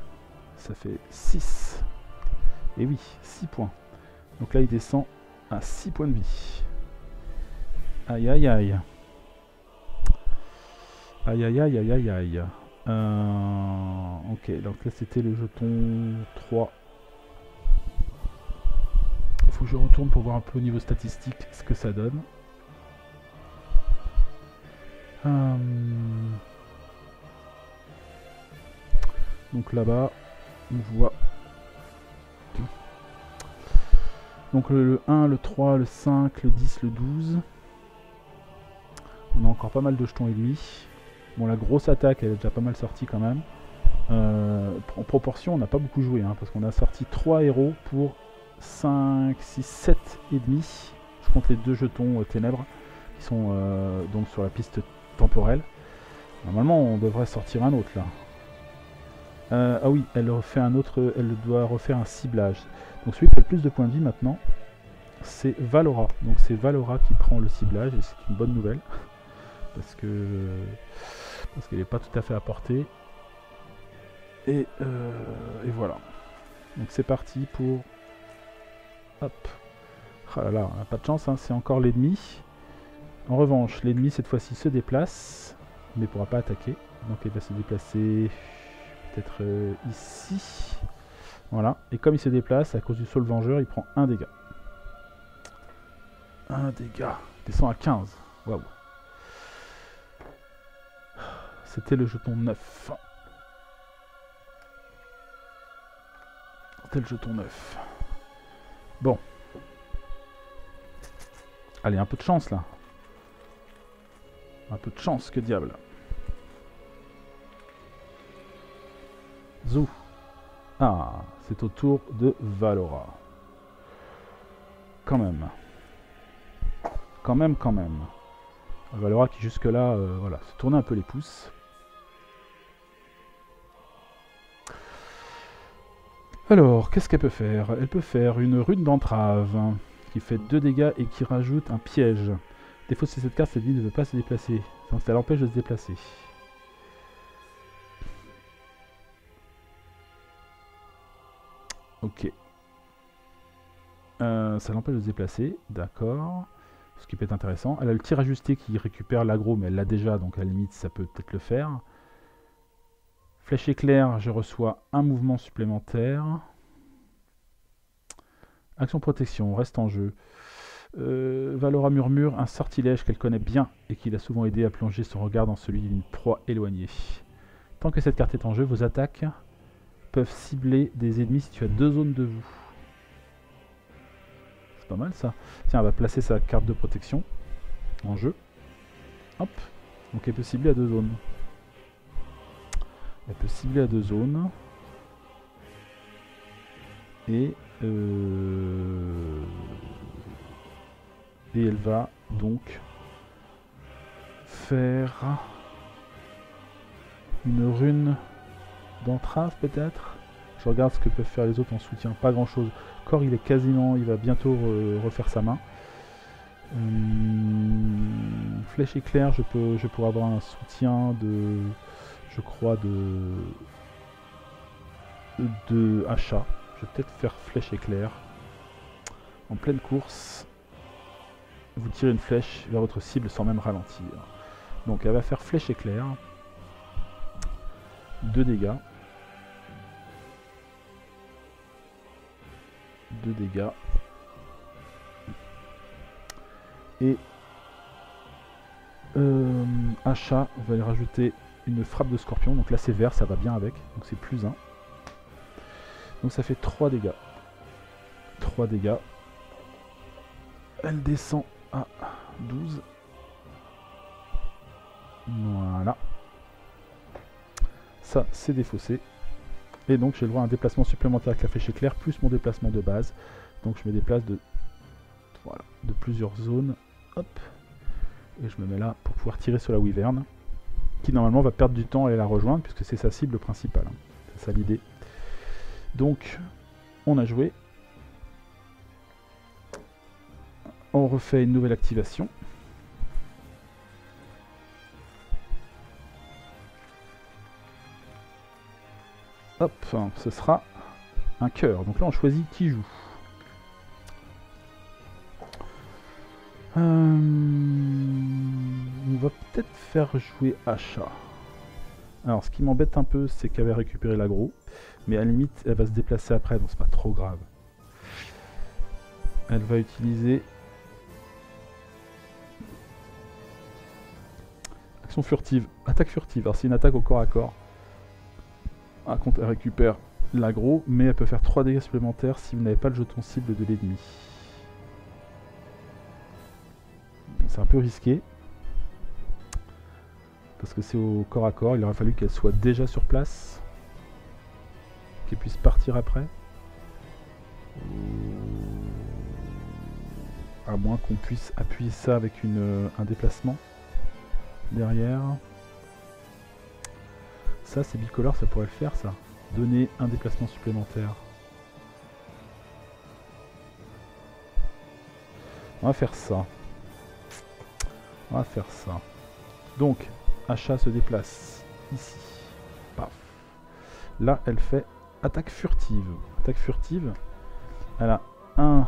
S1: ça fait 6. Et oui, 6 points. Donc là, il descend à 6 points de vie. Aïe, aïe, aïe. Aïe, aïe, aïe, aïe, aïe, aïe. Ok, donc là, c'était le jeton 3. Il faut que je retourne pour voir un peu au niveau statistique ce que ça donne. Donc là-bas, on voit donc le 1, le 3, le 5, le 10, le 12. On a encore pas mal de jetons ennemis. Bon, la grosse attaque, elle est déjà pas mal sortie quand même. En proportion, on n'a pas beaucoup joué, hein, parce qu'on a sorti 3 héros pour 5, 6, 7 ennemis. Je compte les 2 jetons ténèbres qui sont donc sur la piste temporelle. Normalement, on devrait sortir un autre là. Ah oui, elle doit refaire un ciblage. Donc celui qui a le plus de points de vie maintenant, c'est Valora. Donc c'est Valora qui prend le ciblage et c'est une bonne nouvelle. Parce qu'elle n'est pas tout à fait à portée. Et voilà. Donc c'est parti pour... Hop. Ah là là, on n'a pas de chance, hein, c'est encore l'ennemi. En revanche, l'ennemi cette fois-ci se déplace, mais ne pourra pas attaquer. Donc il va se déplacer... peut-être ici. Voilà. Et comme il se déplace, à cause du saut vengeur, il prend 1 dégât. 1 dégât. Il descend à 15. Waouh. C'était le jeton 9. C'était le jeton 9. Bon. Allez, un peu de chance là. Un peu de chance, que diable. Zou. Ah, c'est au tour de Valora. Quand même. Quand même, quand même. Valora qui jusque-là, voilà, se tournait un peu les pouces. Alors, qu'est-ce qu'elle peut faire? Elle peut faire une rune d'entrave, qui fait 2 dégâts et qui rajoute un piège. Défaut de cette carte, cette vie ne peut pas se déplacer. Donc ça l'empêche de se déplacer. Ok. Ça l'empêche de se déplacer, d'accord. Ce qui peut être intéressant. Elle a le tir ajusté qui récupère l'aggro, mais elle l'a déjà, donc à la limite ça peut peut-être le faire. Flèche éclair, je reçois un mouvement supplémentaire. Action protection, reste en jeu. Valora murmure, un sortilège qu'elle connaît bien et qui l'a souvent aidé à plonger son regard dans celui d'une proie éloignée. Tant que cette carte est en jeu, vos attaques peuvent cibler des ennemis situés à 2 zones de vous. C'est pas mal ça. Tiens, elle va placer sa carte de protection en jeu. Hop. Donc elle peut cibler à 2 zones. Elle peut cibler à 2 zones. Et elle va donc faire une rune d'entrave peut-être. Je regarde ce que peuvent faire les autres en soutien. Pas grand chose. Corps il est quasiment, il va bientôt refaire sa main. Flèche éclair, je pourrais avoir un soutien de, je crois, de achat. Je vais peut-être faire flèche éclair. En pleine course, vous tirez une flèche vers votre cible sans même ralentir. Donc elle va faire flèche éclair. 2 dégâts. 2 dégâts. Et achat, on va lui rajouter une frappe de scorpion. Donc là c'est vert, ça va bien avec. Donc c'est plus 1. Donc ça fait 3 dégâts. 3 dégâts. Elle descend à 12. Voilà. Ça, c'est défaussé. Et donc j'ai le droit à un déplacement supplémentaire avec la flèche éclair, plus mon déplacement de base. Donc je me déplace de, voilà, de plusieurs zones. Hop. Et je me mets là pour pouvoir tirer sur la wyvern. Qui normalement va perdre du temps à aller la rejoindre, puisque c'est sa cible principale. C'est ça l'idée. Donc, on a joué. On refait une nouvelle activation. Hop, ce sera un cœur. Donc là, on choisit qui joue. On va peut-être faire jouer Achat. Alors, ce qui m'embête un peu, c'est qu'elle va récupérer l'aggro. Mais à la limite, elle va se déplacer après, donc c'est pas trop grave. Elle va utiliser... Action furtive. Attaque furtive. Alors, c'est une attaque au corps à corps. Par contre, elle récupère l'aggro, mais elle peut faire 3 dégâts supplémentaires si vous n'avez pas le jeton cible de l'ennemi. C'est un peu risqué. Parce que c'est au corps à corps, il aurait fallu qu'elle soit déjà sur place. Qu'elle puisse partir après. À moins qu'on puisse appuyer ça avec un déplacement derrière. Ça, c'est bicolore, ça pourrait le faire, ça. Donner un déplacement supplémentaire. On va faire ça. On va faire ça. Donc, Achat se déplace ici. Paf. Là, elle fait attaque furtive. Attaque furtive, elle a 1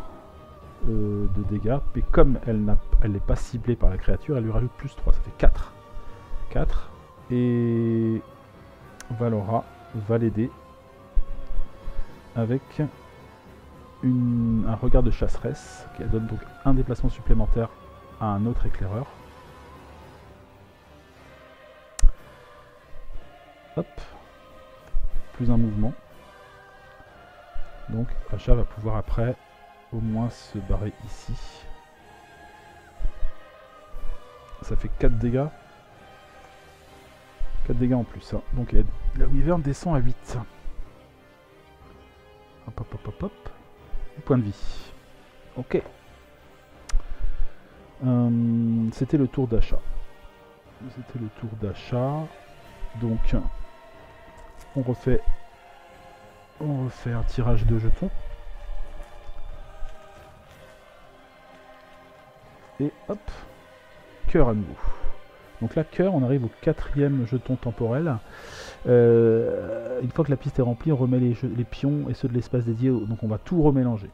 S1: de dégâts, mais comme elle n'est pas ciblée par la créature, elle lui rajoute plus 3, ça fait 4. 4. Et Valora va l'aider avec un regard de chasseresse qui donne donc un déplacement supplémentaire à un autre éclaireur. Hop, plus un mouvement. Donc Achat va pouvoir après au moins se barrer ici. Ça fait 4 dégâts. 4 dégâts en plus. Hein. Donc la wyvern descend à 8. Hop hop hop hop hop. Point de vie. Ok. C'était le tour d'achat. C'était le tour d'achat. Donc, on refait un tirage de jetons. Et hop, cœur à nouveau. Donc là, cœur, on arrive au 4e jeton temporel. Une fois que la piste est remplie, on remet les pions et ceux de l'espace dédié. Donc on va tout remélanger.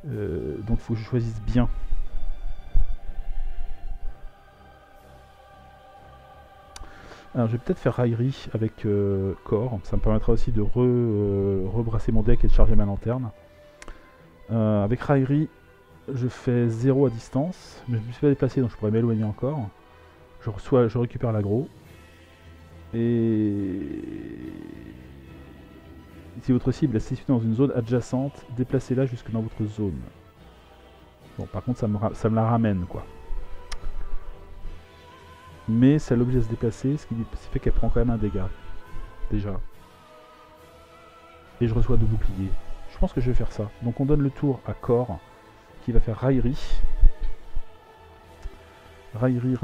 S1: Donc il faut que je choisisse bien. Alors je vais peut-être faire raillerie avec corps. Ça me permettra aussi de rebrasser mon deck et de charger ma lanterne. Avec raillerie, je fais 0 à distance, mais je me suis pas déplacé donc je pourrais m'éloigner encore. Je récupère l'aggro. Et si votre cible est située dans une zone adjacente, déplacez-la jusque dans votre zone. Bon, par contre, ça me la ramène, quoi. Mais ça l'oblige à se déplacer, ce qui fait qu'elle prend quand même un dégât. Déjà. Et je reçois 2 boucliers. Je pense que je vais faire ça. Donc on donne le tour à corps, qui va faire raillerie. Raillerie.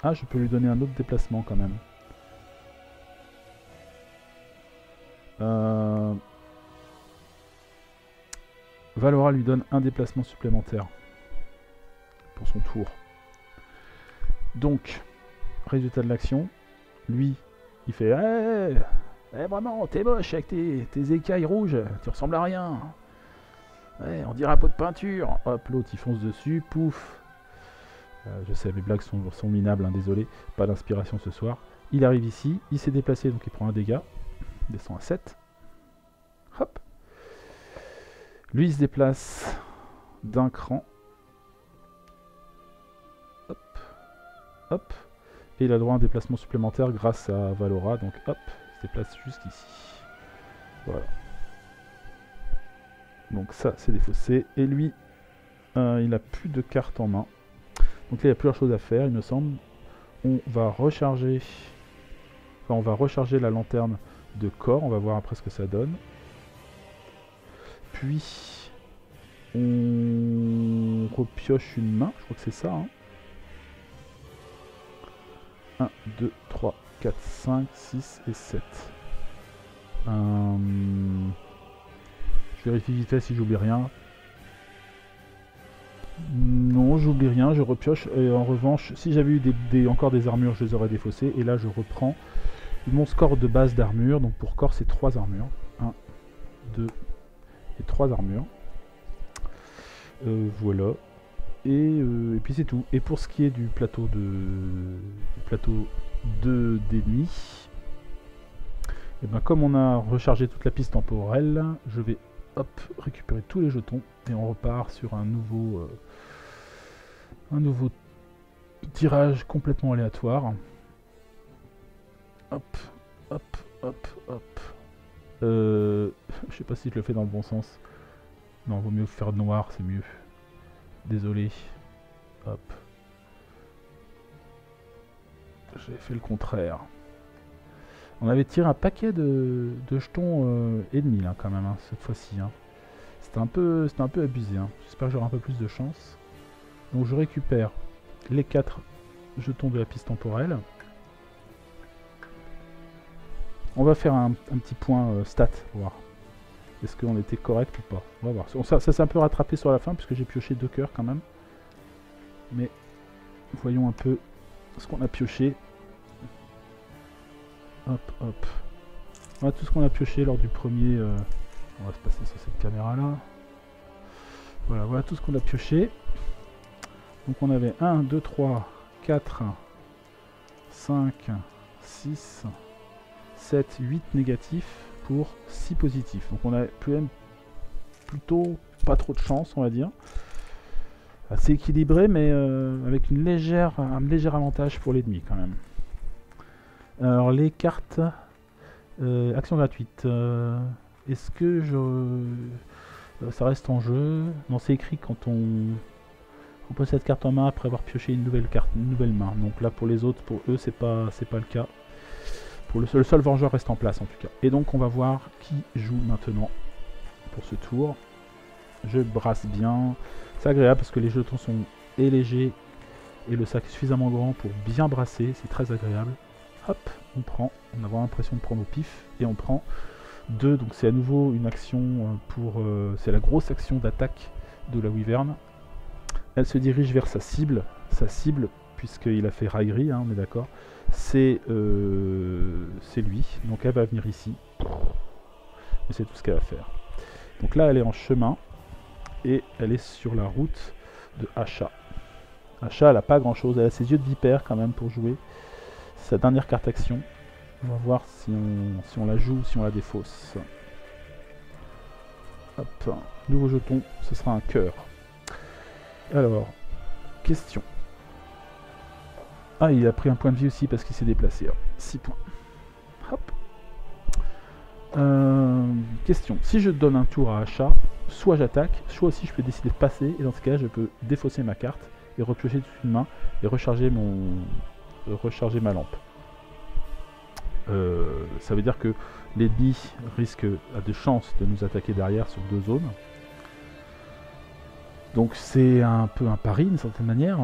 S1: Ah, je peux lui donner un autre déplacement quand même. Valora lui donne un déplacement supplémentaire pour son tour. Donc, résultat de l'action, lui, il fait vraiment, t'es moche avec tes écailles rouges, tu ressembles à rien. Ouais, on dirait un pot de peinture. Hop, l'autre il fonce dessus, pouf. Je sais, mes blagues sont minables, hein, désolé, pas d'inspiration ce soir. Il arrive ici, il s'est déplacé, donc il prend un dégât. Il descend à 7. Hop. Lui, il se déplace d'un cran. Hop. Et il a droit à un déplacement supplémentaire grâce à Valora. Donc hop, il se déplace jusqu'ici. Voilà. Donc ça, c'est défaussé. Et lui, il n'a plus de cartes en main. Donc là, il n'y a plus grand chose à faire, il me semble. On va recharger la lanterne de corps. On va voir après ce que ça donne. Puis, on repioche une main. Je crois que c'est ça. 1, 2, 3, 4, 5, 6 et 7. Je vérifie vite fait si j'oublie rien. Non, j'oublie rien, je repioche. Et en revanche, si j'avais eu encore des armures, je les aurais défaussées. Et là, je reprends mon score de base d'armure. Donc pour corps, c'est 3 armures. 1, 2 et 3 armures. Voilà. Et puis c'est tout. Et pour ce qui est du plateau d'ennemis, et ben comme on a rechargé toute la piste temporelle, je vais récupérer tous les jetons et on repart sur un nouveau tirage complètement aléatoire. Je sais pas si je le fais dans le bon sens. Non, vaut mieux faire noir, c'est mieux. Désolé. Hop. J'ai fait le contraire. On avait tiré un paquet de jetons ennemis là quand même, hein, cette fois-ci. Hein. C'était un peu abusé. Hein. J'espère que j'aurai un peu plus de chance. Donc je récupère les 4 jetons de la piste temporelle. On va faire un petit point stat pour voir. Est-ce qu'on était correct ou pas? On va voir. Ça s'est un peu rattrapé sur la fin puisque j'ai pioché 2 cœurs quand même. Mais voyons un peu ce qu'on a pioché. Hop. Voilà tout ce qu'on a pioché lors du premier... on va se passer sur cette caméra là. Voilà tout ce qu'on a pioché. Donc on avait 1, 2, 3, 4, 5, 6, 7, 8 négatifs pour 6 positifs. Donc on a plutôt pas trop de chance, on va dire. Assez équilibré, mais avec un léger avantage pour l'ennemi quand même. Alors les cartes, action gratuite. Est-ce que ça reste en jeu? Non, c'est écrit quand on pose cette carte en main après avoir pioché une nouvelle main. Donc là pour les autres, pour eux c'est pas le cas. Pour le seul vengeur reste en place en tout cas. Et donc on va voir qui joue maintenant pour ce tour. Je brasse bien. C'est agréable parce que les jetons sont légers et le sac est suffisamment grand pour bien brasser. C'est très agréable. Hop, on prend. On a vraiment l'impression de prendre au pif. Et on prend 2. Donc c'est à nouveau une action pour... c'est la grosse action d'attaque de la Wyvern. Elle se dirige vers sa cible. Sa cible, puisqu'il a fait raillerie, hein, on est d'accord. C'est lui. Donc elle va venir ici. Et c'est tout ce qu'elle va faire. Donc là, elle est en chemin. Et elle est sur la route de Asha. Asha, elle n'a pas grand chose. Elle a ses yeux de vipère quand même pour jouer. C'est sa dernière carte action. On va voir si on la joue ou si on la défausse. Hop, nouveau jeton, ce sera un cœur. Alors, question. Ah, il a pris un point de vie aussi parce qu'il s'est déplacé. 6 points. Hop. Question. Si je donne un tour à Asha, soit j'attaque, soit aussi je peux décider de passer. Et dans ce cas, je peux défausser ma carte et repiocher dessus une main et recharger ma lampe. Ça veut dire que l'ennemi a des chances de nous attaquer derrière sur 2 zones. Donc c'est un peu un pari d'une certaine manière.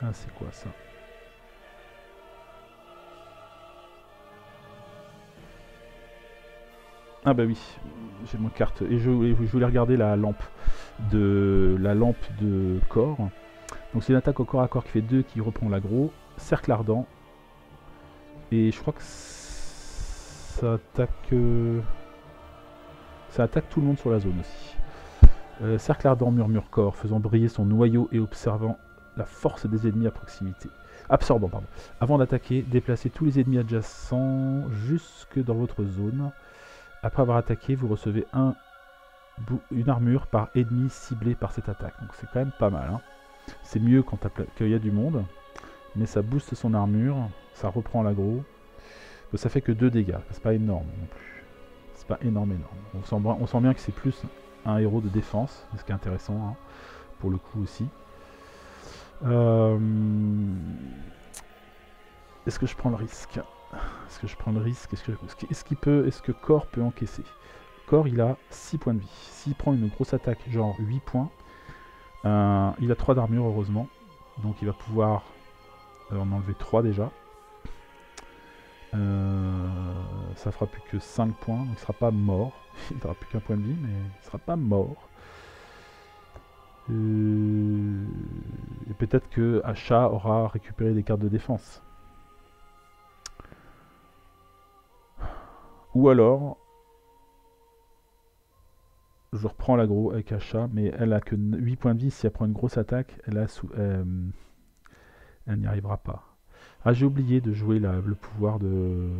S1: Ah, c'est quoi ça? Ah bah oui, j'ai mon carte. Et je voulais regarder la lampe de corps. Donc c'est une attaque au corps à corps qui fait 2, qui reprend l'aggro. Cercle ardent. Et je crois que ça attaque tout le monde sur la zone aussi. Cercle ardent, murmure corps, faisant briller son noyau et observant la force des ennemis à proximité. Absorbant, pardon. Avant d'attaquer, déplacez tous les ennemis adjacents jusque dans votre zone. Après avoir attaqué, vous recevez une armure par ennemi ciblé par cette attaque. Donc c'est quand même pas mal. Hein. C'est mieux quand il y a du monde. Mais ça booste son armure. Ça reprend l'aggro. Ça fait que 2 dégâts. C'est pas énorme non plus. C'est pas énorme. On sent bien que c'est plus un héros de défense. Ce qui est intéressant. Hein, pour le coup aussi. Est-ce que je prends le risque? Est-ce que Corps peut encaisser? Corps, il a 6 points de vie. S'il prend une grosse attaque, genre 8 points, il a 3 d'armure, heureusement. Donc il va pouvoir en enlever 3 déjà. Ça fera plus que 5 points, donc il sera pas mort. Il n'aura plus qu'un point de vie, mais il sera pas mort. Et peut-être que Asha aura récupéré des cartes de défense. Ou alors, je reprends l'aggro avec Asha, mais elle a que 8 points de vie. Si elle prend une grosse attaque, elle n'y arrivera pas. Ah, j'ai oublié de jouer le pouvoir de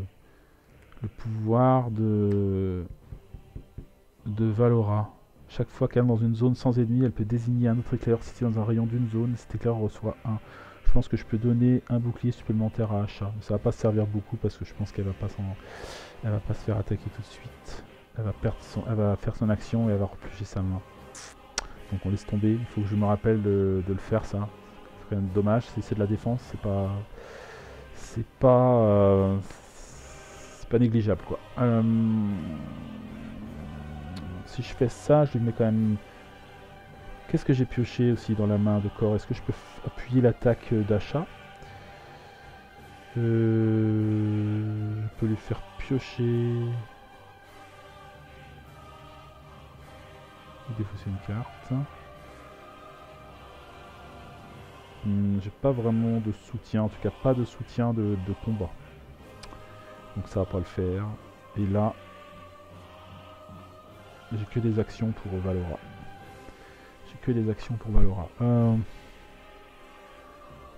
S1: Valora. Chaque fois qu'elle est dans une zone sans ennemi, elle peut désigner un autre éclaireur situé dans un rayon d'une zone. Cet éclaireur reçoit 1. Je pense que je peux donner un bouclier supplémentaire à Asha. Mais ça va pas servir beaucoup parce que je pense qu'elle va pas se faire attaquer tout de suite. Elle va faire son action et elle va replucher sa main. Donc on laisse tomber. Il faut que je me rappelle de le faire, ça. C'est quand même dommage. Si c'est de la défense, c'est pas négligeable, quoi. Si je fais ça, je lui mets quand même... Qu'est-ce que j'ai pioché aussi dans la main de corps? Est-ce que je peux appuyer l'attaque d'Asha? Je peux lui faire piocher... Défausser une carte. J'ai pas vraiment de soutien, en tout cas pas de soutien de combat. Donc ça va pas le faire. Et là, j'ai que des actions pour Valora.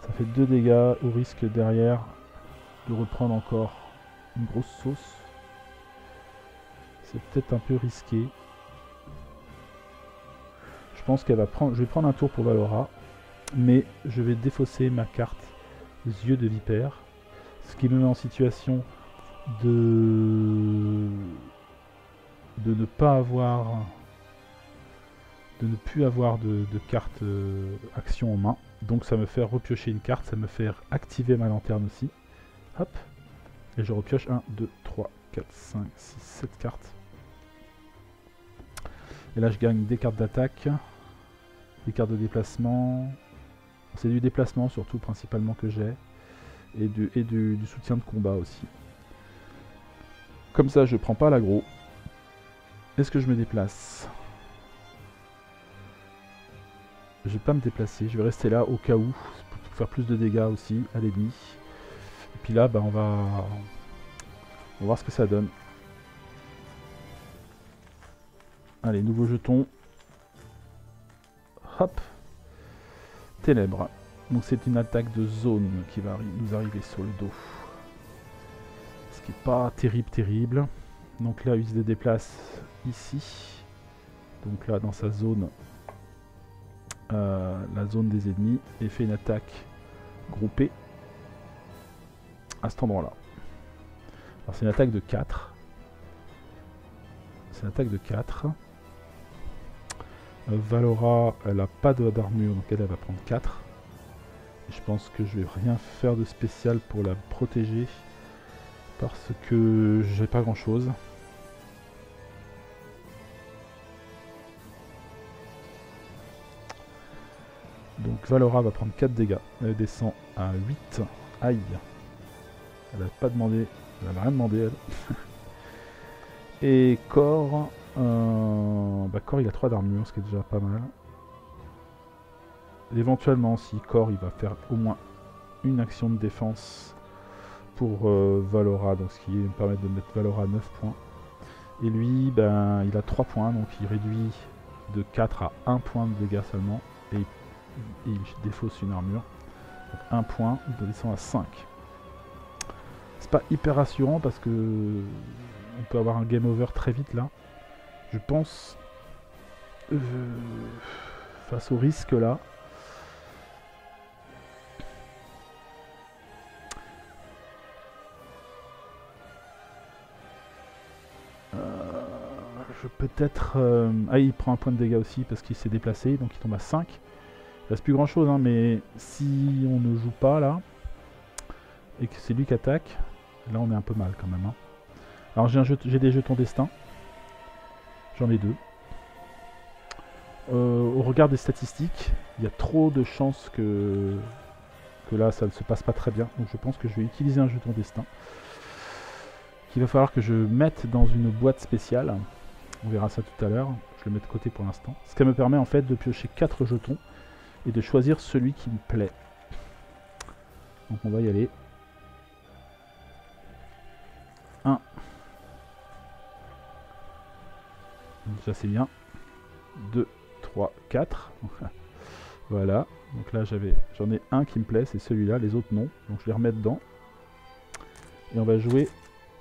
S1: Ça fait 2 dégâts au risque derrière de reprendre encore une grosse sauce. C'est peut-être un peu risqué. Je pense qu'elle va prendre. Je vais prendre un tour pour Valora. Mais je vais défausser ma carte yeux de vipère. Ce qui me met en situation de ne pas avoir, de ne plus avoir de carte action en main. Donc ça me fait repiocher une carte, ça me fait activer ma lanterne aussi. Hop. Et je repioche 1, 2, 3, 4, 5, 6, 7 cartes. Et là je gagne des cartes d'attaque, des cartes de déplacement. C'est du déplacement surtout principalement que j'ai. Et du soutien de combat aussi. Comme ça je prends pas l'aggro. Est-ce que je me déplace? Je vais pas me déplacer, je vais rester là au cas où, pour faire plus de dégâts aussi à l'ennemi. Et puis là, bah, on va voir ce que ça donne. Allez, nouveau jeton. Hop. Ténèbres. Donc c'est une attaque de zone qui va nous arriver sur le dos. Ce qui n'est pas terrible. Donc là, il se déplace ici. Donc là, dans sa zone, la zone des ennemis, et fait une attaque groupée à cet endroit-là. Alors c'est une attaque de 4. C'est une attaque de 4. Valora, elle n'a pas d'armure, donc elle va prendre 4. Et je pense que je vais rien faire de spécial pour la protéger, parce que j'ai pas grand chose. Donc Valora va prendre 4 dégâts. Elle descend à 8. Aïe. Elle n'a pas demandé. Elle n'a rien demandé elle. Et Cor. Cor il a 3 d'armure, ce qui est déjà pas mal. Éventuellement si Cor il va faire au moins une action de défense pour Valora, donc ce qui me permet de mettre Valora à 9 points. Et lui, il a 3 points, donc il réduit de 4 à 1 point de dégâts seulement. Et il défausse une armure. Donc 1 point, il descend à 5. C'est pas hyper rassurant parce que on peut avoir un game over très vite là. Je pense face au risque là. Je peut-être... Ah, il prend un point de dégâts aussi parce qu'il s'est déplacé, donc il tombe à 5. Il reste plus grand chose, hein, mais si on ne joue pas là, et que c'est lui qui attaque, là on est un peu mal quand même. Hein. Alors j'ai des jetons destin. J'en ai 2. Au regard des statistiques, il y a trop de chances que là ça ne se passe pas très bien. Donc je pense que je vais utiliser un jeton destin. Qu'il va falloir que je mette dans une boîte spéciale. On verra ça tout à l'heure. Je le mets de côté pour l'instant. Ce qui me permet en fait de piocher 4 jetons et de choisir celui qui me plaît. Donc on va y aller. 1. Ça c'est bien. 2, 3, 4. Voilà. Donc là j'en ai un qui me plaît, c'est celui-là, les autres non. Donc je les remets dedans. Et on va jouer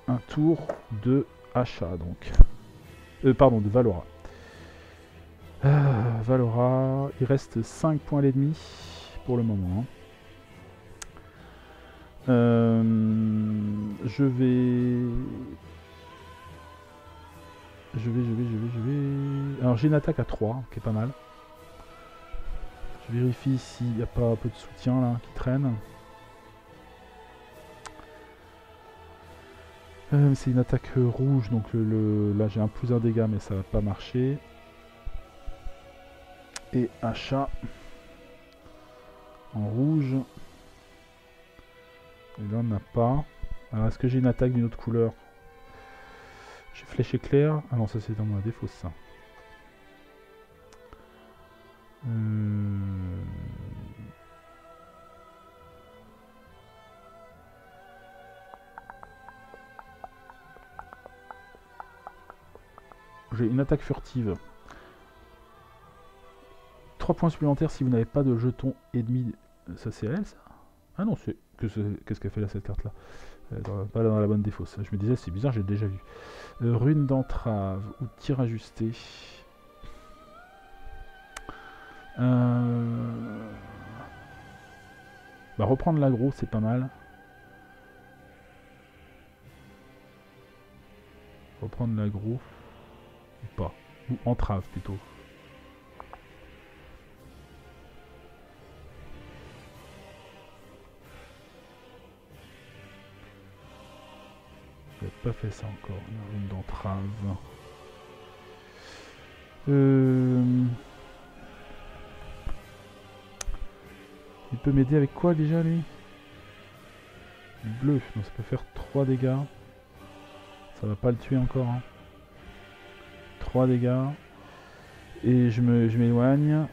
S1: un tour de achat donc. Pardon, de Valora. Valora, il reste 5 points et demi pour le moment. Je vais... Alors j'ai une attaque à 3, qui est pas mal. Je vérifie s'il n'y a pas un peu de soutien là qui traîne. C'est une attaque rouge, donc là j'ai un plus 1 dégât, mais ça va pas marcher. Et achat en rouge. Et là on n'a pas. Alors est-ce que j'ai une attaque d'une autre couleur? J'ai flèche éclair. Ah non, ça c'est dans ma défausse ça. J'ai une attaque furtive. 3 points supplémentaires si vous n'avez pas de jeton ennemi. Ça c'est elle ça? Ah non, c'est... Qu'est-ce qu'elle fait là cette carte là? Pas dans la bonne défausse. Je me disais c'est bizarre, j'ai déjà vu. Rune d'entrave ou tir ajusté. Reprendre l'aggro c'est pas mal. Reprendre l'aggro. Ou pas. Ou entrave plutôt. J'ai pas fait ça encore. Une rune d'entrave. Il peut m'aider avec quoi déjà lui? Bleu, donc ça peut faire 3 dégâts. Ça va pas le tuer encore. Hein. 3 dégâts. Et je m'éloigne.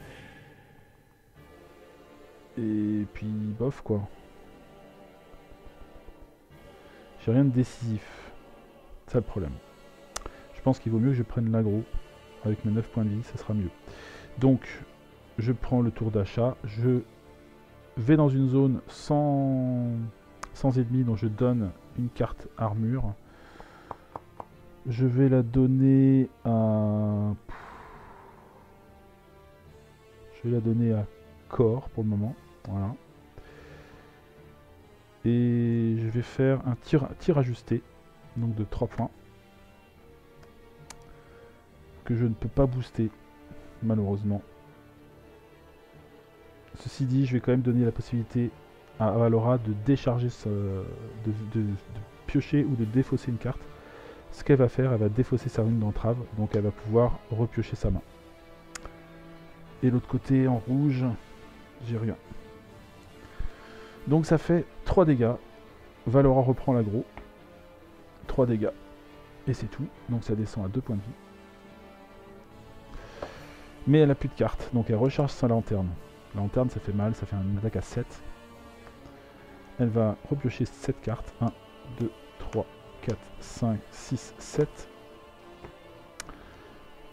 S1: Et puis bof quoi. J'ai rien de décisif. C'est ça le problème. Je pense qu'il vaut mieux que je prenne l'aggro. Avec mes 9 points de vie, ça sera mieux. Donc, je prends le tour d'achat. Je vais dans une zone sans ennemis, dont je donne une carte armure. Je vais la donner à... Je vais la donner à Corps pour le moment. Voilà. Et je vais faire un tir ajusté. Donc de 3 points. Que je ne peux pas booster. Malheureusement. Ceci dit, je vais quand même donner la possibilité à Valora de décharger, de piocher ou de défausser une carte. Ce qu'elle va faire, elle va défausser sa rune d'entrave. Donc elle va pouvoir repiocher sa main. Et l'autre côté, en rouge, j'ai rien. Donc ça fait 3 dégâts. Valora reprend l'aggro. 3 dégâts. Et c'est tout. Donc ça descend à 2 points de vie. Mais elle n'a plus de cartes. Donc elle recharge sa lanterne. La lanterne, ça fait mal. Ça fait une attaque à 7. Elle va repiocher 7 cartes. 1, 2, 3, 4, 5, 6, 7.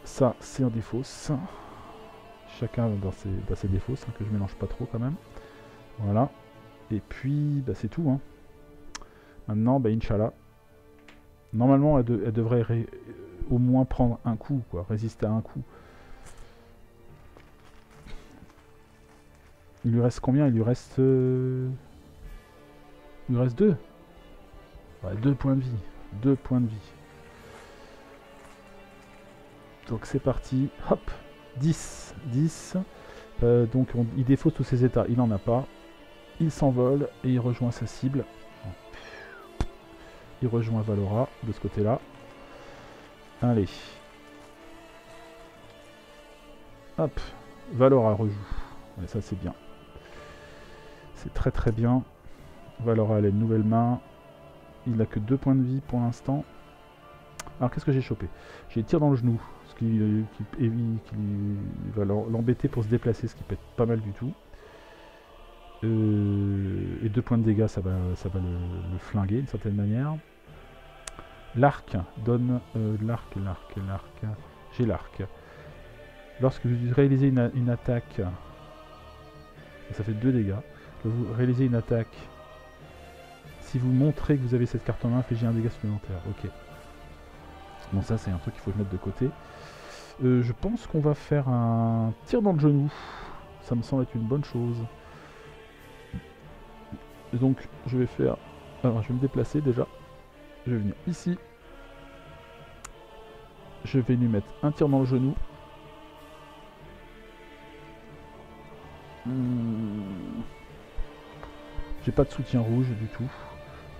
S1: Ça, c'est un défausse. Chacun dans ses défausses, hein, que je mélange pas trop quand même. Voilà. Et puis, bah, c'est tout. Hein. Maintenant, bah, Inch'Allah. Normalement, elle devrait au moins prendre un coup, quoi, résister à un coup. Il lui reste combien? Il lui reste 2. Ouais, 2 points de vie. 2 points de vie. Donc c'est parti. Hop. 10. 10. Donc il défausse tous ses états. Il n'en a pas. Il s'envole et il rejoint sa cible. Il rejoint Valora de ce côté-là. Allez. Hop. Valora rejoue. Et ça c'est bien. C'est très très bien. Valora elle a une nouvelle main. Il n'a que 2 points de vie pour l'instant. Alors qu'est-ce que j'ai chopé? J'ai tir dans le genou. Ce qui va l'embêter pour se déplacer. Ce qui peut être pas mal du tout. Et 2 points de dégâts, ça va le flinguer d'une certaine manière. L'arc donne... l'arc. J'ai l'arc. Lorsque vous réalisez une attaque... Ça fait 2 dégâts. Vous réalisez une attaque... Si vous montrez que vous avez cette carte en main, infligez un dégât supplémentaire. Ok. Bon, ça c'est un truc qu'il faut mettre de côté. Je pense qu'on va faire un tir dans le genou. Ça me semble être une bonne chose. Et donc je vais faire... Alors je vais me déplacer déjà. Je vais venir ici. Je vais lui mettre un tir dans le genou. J'ai pas de soutien rouge du tout.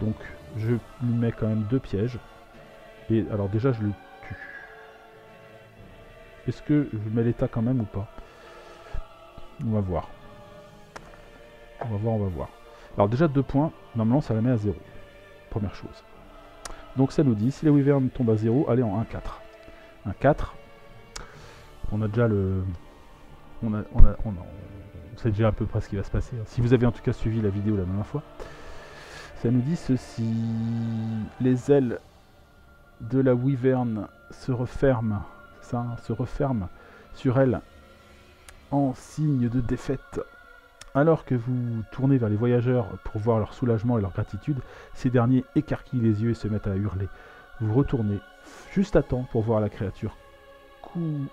S1: Donc je lui mets quand même 2 pièges. Et alors déjà je le tue. Est-ce que je mets l'état quand même ou pas? On va voir. On va voir. Alors déjà 2 points, normalement ça la met à 0. Première chose. Donc ça nous dit, si la Wyvern tombe à 0, allez en 1-4. 1-4. On a déjà le... On sait déjà à peu près ce qui va se passer. Si vous avez en tout cas suivi la vidéo la dernière fois. Ça nous dit ceci. Les ailes de la Wyvern se referment. Ça, se referment sur elle en signe de défaite. Alors que vous tournez vers les voyageurs pour voir leur soulagement et leur gratitude, ces derniers écarquillent les yeux et se mettent à hurler. Vous retournez juste à temps pour voir la créature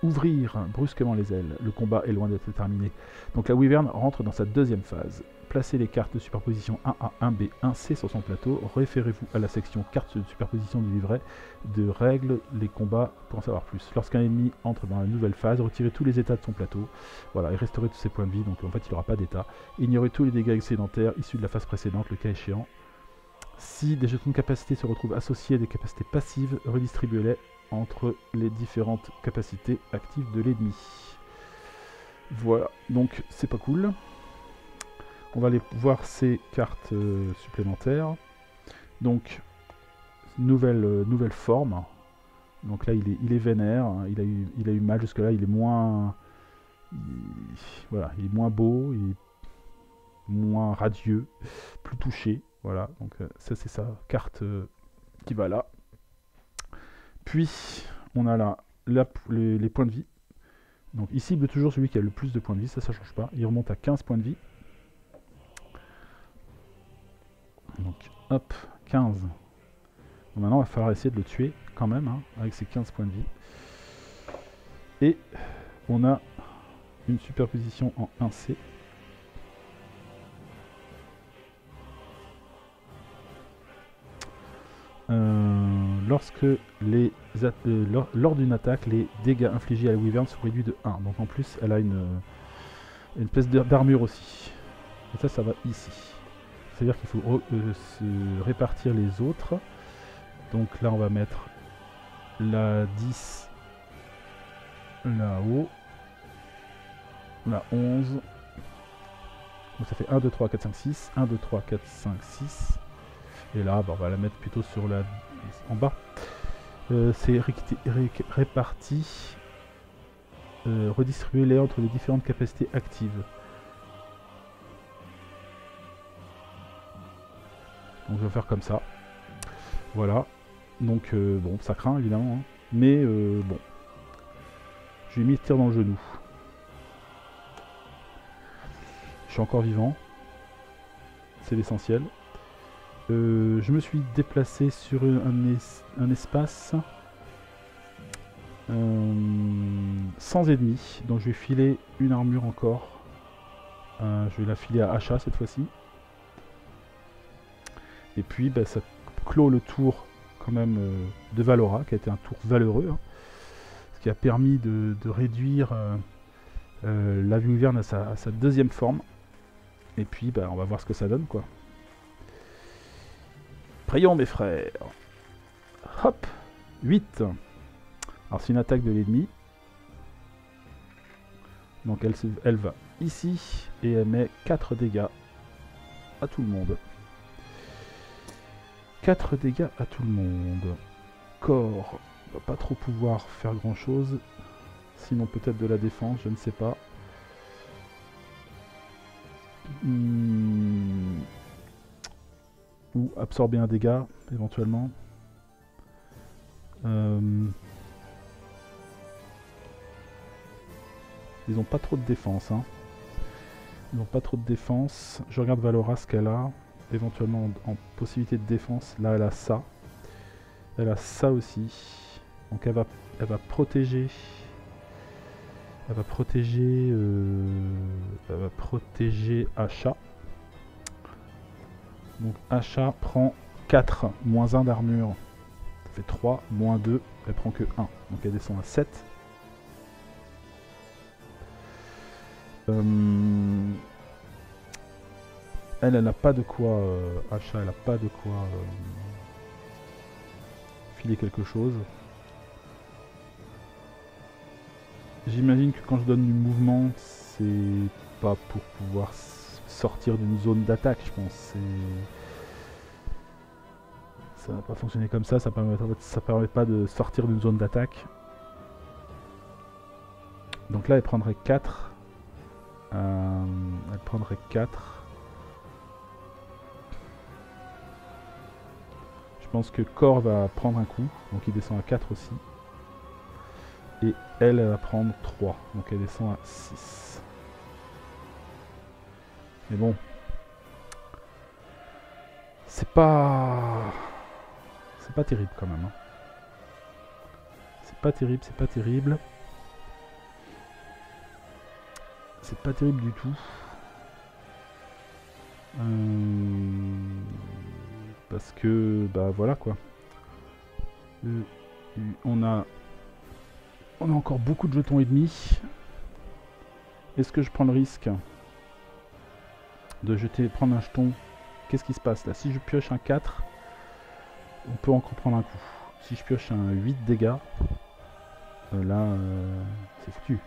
S1: ouvrir brusquement les ailes. Le combat est loin d'être terminé. Donc la Wyvern rentre dans sa deuxième phase. Placez les cartes de superposition 1A, 1B, 1C sur son plateau. Référez-vous à la section cartes de superposition du livret de règles les combats pour en savoir plus. Lorsqu'un ennemi entre dans la nouvelle phase, retirez tous les états de son plateau. Voilà, et restaurez tous ses points de vie. Donc en fait, il n'aura pas d'état. Ignorez tous les dégâts excédentaires issus de la phase précédente, le cas échéant. Si des jetons de capacité se retrouvent associés à des capacités passives, redistribuez-les entre les différentes capacités actives de l'ennemi. Voilà, donc c'est pas cool. On va aller voir ces cartes supplémentaires. Donc, nouvelle forme. Donc là, il est vénère. Hein. Il a eu mal jusque-là. Il est moins... voilà, il est moins beau. Il est moins radieux. Plus touché. Voilà, donc ça, c'est sa carte qui va là. Puis, on a là les points de vie. Donc, il cible toujours celui qui a le plus de points de vie. Ça change pas. Il remonte à 15 points de vie. Donc, hop, 15. Donc, maintenant, il va falloir essayer de le tuer quand même, hein, avec ses 15 points de vie. Et on a une superposition en 1C. Lorsque lors d'une attaque, les dégâts infligés à la Wyvern sont réduits de 1. Donc en plus, elle a une espèce d'armure aussi. Et ça va ici. C'est-à-dire qu'il faut se répartir les autres. Donc là, on va mettre la 10 là-haut. La 11. Donc ça fait 1, 2, 3, 4, 5, 6. 1, 2, 3, 4, 5, 6. Et là, bah, on va la mettre plutôt sur la en bas. C'est réparti. Redistribuer-les entre les différentes capacités actives. Donc je vais faire comme ça. Voilà. Donc bon, ça craint évidemment. Hein. Mais bon. Je lui ai mis le tir dans le genou. Je suis encore vivant. C'est l'essentiel. Je me suis déplacé sur un espace sans ennemis. Donc je vais filer une armure encore. Je vais la filer à Asha cette fois-ci. Et puis bah, ça clôt le tour quand même de Valora, qui a été un tour valeureux. Hein, ce qui a permis de réduire la Wyvern à sa deuxième forme. Et puis bah, on va voir ce que ça donne, quoi. Prions mes frères. Hop, 8. Alors c'est une attaque de l'ennemi. Donc elle va ici et elle met 4 dégâts à tout le monde. 4 dégâts à tout le monde. Corps, on va pas trop pouvoir faire grand chose. Sinon peut-être de la défense, je ne sais pas. Ou absorber un dégât, éventuellement. Ils n'ont pas trop de défense. Hein. Ils n'ont pas trop de défense. Je regarde Valora ce qu'elle a. Éventuellement en possibilité de défense. Là, elle a ça. Elle a ça aussi. Donc elle va protéger. Elle va protéger Asha. Donc Asha prend 4 moins 1 d'armure. Ça fait 3 moins 2. Elle prend que 1. Donc elle descend à 7. Elle n'a pas de quoi, Asha, elle n'a pas de quoi filer quelque chose. J'imagine que quand je donne du mouvement, c'est pas pour pouvoir sortir d'une zone d'attaque, je pense. Ça va pas fonctionner comme ça, ça permet pas de sortir d'une zone d'attaque. Donc là, elle prendrait 4. Elle prendrait 4. Je pense que Kor va prendre un coup, donc il descend à 4 aussi. Et elle va prendre 3, donc elle descend à 6. Mais bon, c'est pas terrible quand même. Hein. C'est pas terrible, c'est pas terrible. C'est pas terrible du tout. Parce que, bah voilà quoi. On a encore beaucoup de jetons ennemis. Est-ce que je prends le risque de prendre un jeton? Qu'est-ce qui se passe là? Si je pioche un 4, on peut encore prendre un coup. si je pioche un 8 dégâts, là, c'est foutu.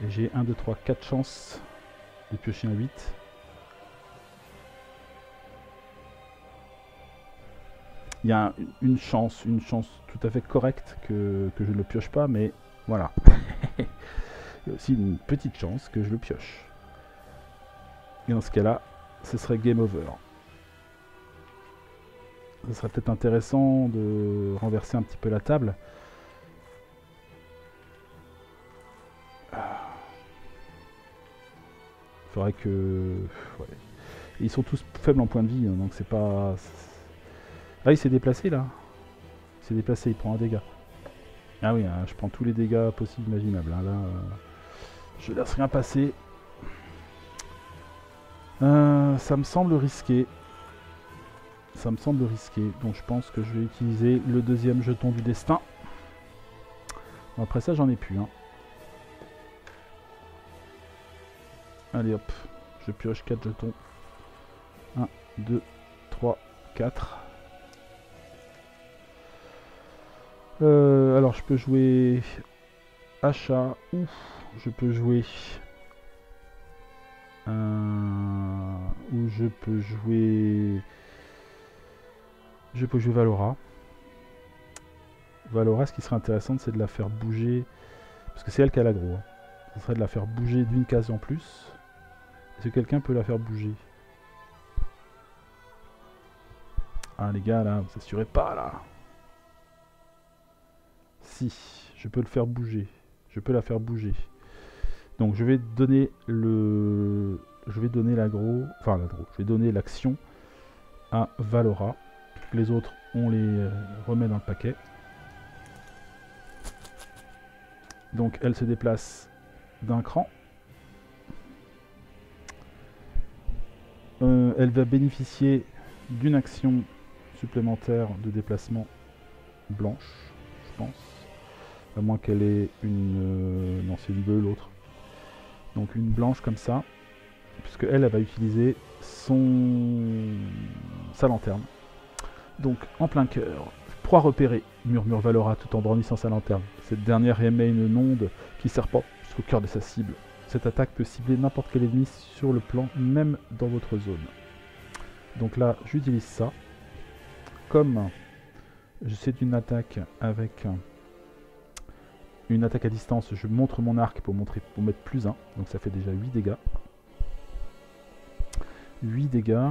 S1: Et j'ai 1, 2, 3, 4 chances de piocher un 8. Il y a une chance tout à fait correcte que je ne le pioche pas, mais voilà. Il y a aussi une petite chance que je le pioche. Et dans ce cas-là, ce serait game over. Ce serait peut-être intéressant de renverser un petit peu la table. Il faudrait que... Ouais. Et ils sont tous faibles en point de vie, hein, donc c'est pas... Ah, il s'est déplacé là. Il s'est déplacé, il prend un dégât. Ah oui, hein, je prends tous les dégâts possibles, imaginables. Hein, là, je laisse rien passer. Ça me semble risqué. Ça me semble risqué. Donc je pense que je vais utiliser le deuxième jeton du destin. Bon, après ça, j'en ai plus. Hein. Allez hop. Je pioche 4 jetons. 1, 2, 3, 4. Alors je peux jouer achat ou je peux jouer Valora. Valora, ce qui serait intéressant, c'est de la faire bouger, parce que c'est elle qui a l'aggro. Hein. Ce serait de la faire bouger d'une case en plus. Est-ce que quelqu'un peut la faire bouger? Ah les gars là, vous assurez pas là. Si, je peux le faire bouger. Je peux la faire bouger. Donc je vais donner le... Je vais donner l'aggro... Enfin l'aggro. Je vais donner l'action à Valora. Les autres, on les remet dans le paquet. Donc elle se déplace d'un cran. Elle va bénéficier d'une action supplémentaire de déplacement blanche, je pense. À moins qu'elle ait une... non, c'est une bleue l'autre. Donc une blanche comme ça. Puisque elle va utiliser sa lanterne. Donc en plein cœur. Proie repérée, murmure Valora tout en brandissant sa lanterne. Cette dernière émet une onde qui serpente jusqu'au cœur de sa cible. Cette attaque peut cibler n'importe quel ennemi sur le plan, même dans votre zone. Donc là, j'utilise ça. Comme c'est une attaque avec une attaque à distance, je montre mon arc pour mettre plus 1. Donc ça fait déjà 8 dégâts. 8 dégâts.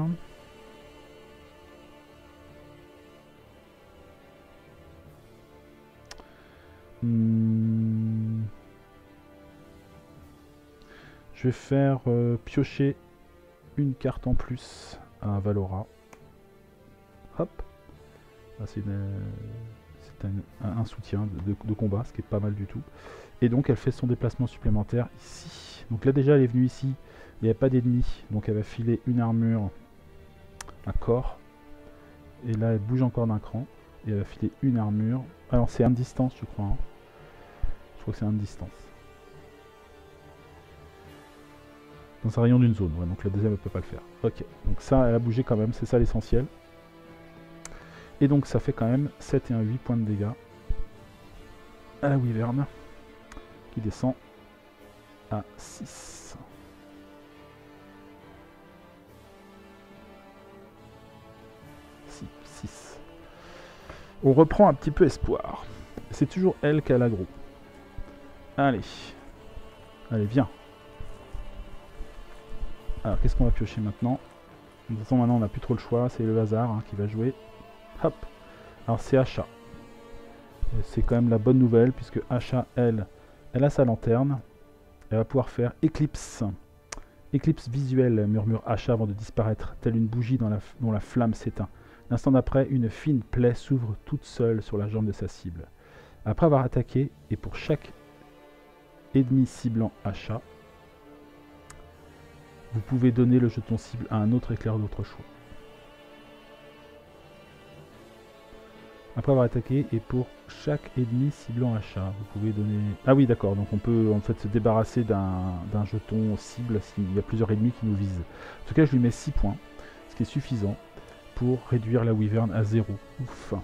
S1: Je vais faire piocher une carte en plus à Valora. Hop. C'est un soutien de combat, ce qui est pas mal du tout. Et donc elle fait son déplacement supplémentaire ici. Donc là déjà elle est venue ici, il n'y avait pas d'ennemis. Donc elle va filer une armure, un corps. Et là elle bouge encore d'un cran. Et elle va filer une armure. Alors c'est à une distance je crois. Hein. Je crois que c'est à une distance. Dans un rayon d'une zone, ouais, donc la deuxième elle peut pas le faire. Ok, donc ça elle a bougé quand même, c'est ça l'essentiel. Et donc ça fait quand même 7 et un 8 points de dégâts à la Wyvern, qui descend à 6. On reprend un petit peu espoir. C'est toujours elle qui a l'aggro. Allez. Allez, viens. Alors, qu'est-ce qu'on va piocher maintenant? De toute façon, maintenant, on n'a plus trop le choix. C'est le hasard hein, qui va jouer. Hop. Alors, c'est Asha. C'est quand même la bonne nouvelle, puisque Asha, elle a sa lanterne. Elle va pouvoir faire éclipse. Éclipse visuelle, murmure Asha avant de disparaître, telle une bougie dont la flamme s'éteint. L'instant d'après, une fine plaie s'ouvre toute seule sur la jambe de sa cible. Après avoir attaqué, et pour chaque ennemi ciblant Asha, vous pouvez donner le jeton cible à un autre éclair de votre choix. Après avoir attaqué, et pour chaque ennemi ciblant Asha, vous pouvez donner... Ah oui, d'accord, donc on peut en fait se débarrasser d'un jeton cible s'il y a plusieurs ennemis qui nous visent. En tout cas, je lui mets 6 points, ce qui est suffisant pour réduire la Wyvern à 0. Ouf.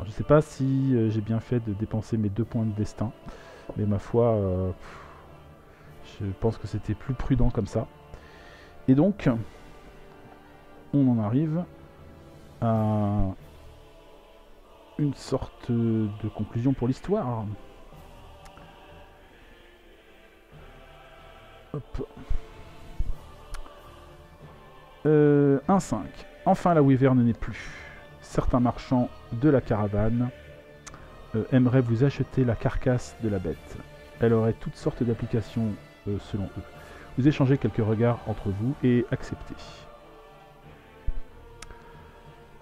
S1: Alors, je sais pas si j'ai bien fait de dépenser mes 2 points de destin, mais ma foi, je pense que c'était plus prudent comme ça. Et donc, on en arrive à une sorte de conclusion pour l'histoire. Hop. 1-5. Enfin la Wyvern n'est plus. Certains marchands de la caravane aimeraient vous acheter la carcasse de la bête. Elle aurait toutes sortes d'applications selon eux. Vous échangez quelques regards entre vous et acceptez.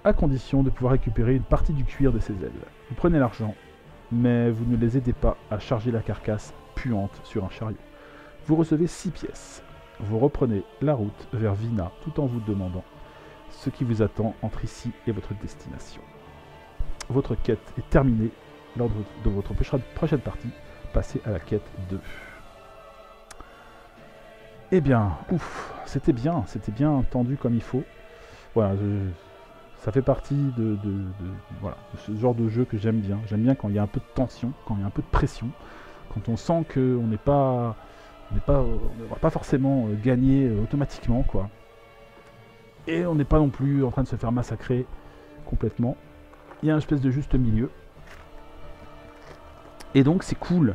S1: À condition de pouvoir récupérer une partie du cuir de ses ailes. Vous prenez l'argent, mais vous ne les aidez pas à charger la carcasse puante sur un chariot. Vous recevez 6 pièces. Vous reprenez la route vers Vina tout en vous demandant ce qui vous attend entre ici et votre destination. Votre quête est terminée. Lors de votre prochaine partie, passez à la quête 2. Eh bien, ouf, c'était bien tendu comme il faut. Voilà, ça fait partie voilà, de ce genre de jeu que j'aime bien. J'aime bien quand il y a un peu de tension, quand il y a un peu de pression, quand on sent qu'on ne va pas forcément gagner automatiquement, quoi. Et on n'est pas non plus en train de se faire massacrer complètement. Il y a une espèce de juste milieu. Et donc c'est cool,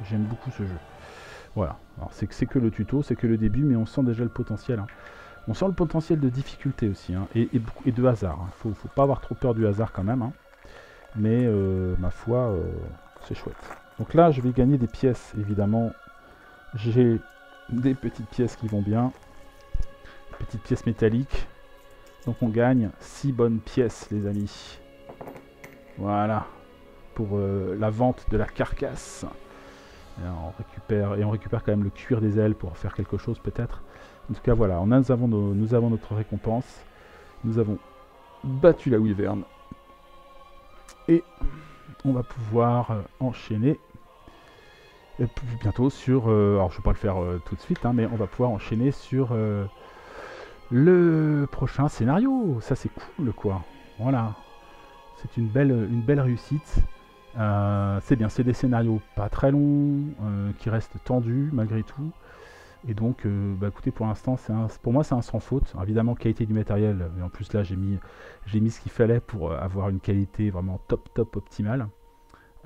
S1: j'aime beaucoup ce jeu. Voilà, alors c'est que le tuto, c'est que le début, mais on sent déjà le potentiel. Hein. On sent le potentiel de difficulté aussi, hein, et de hasard. Hein. Faut pas avoir trop peur du hasard quand même. Hein. Mais ma foi, c'est chouette. Donc là, je vais gagner des pièces, évidemment. J'ai des petites pièces qui vont bien. Petites pièces métalliques. Donc on gagne 6 bonnes pièces, les amis. Voilà. Pour la vente de la carcasse. Et on récupère quand même le cuir des ailes pour faire quelque chose peut-être. En tout cas voilà, nous avons notre récompense. Nous avons battu la Wyvern. Et on va pouvoir enchaîner bientôt sur... alors je ne vais pas le faire tout de suite, hein, mais on va pouvoir enchaîner sur le prochain scénario. Ça c'est cool quoi. Voilà. C'est une belle réussite. C'est bien, c'est des scénarios pas très longs, qui restent tendus malgré tout. Et donc, écoutez, pour l'instant, pour moi, c'est un sans faute. Alors, évidemment, qualité du matériel, mais en plus là, j'ai mis ce qu'il fallait pour avoir une qualité vraiment top optimale.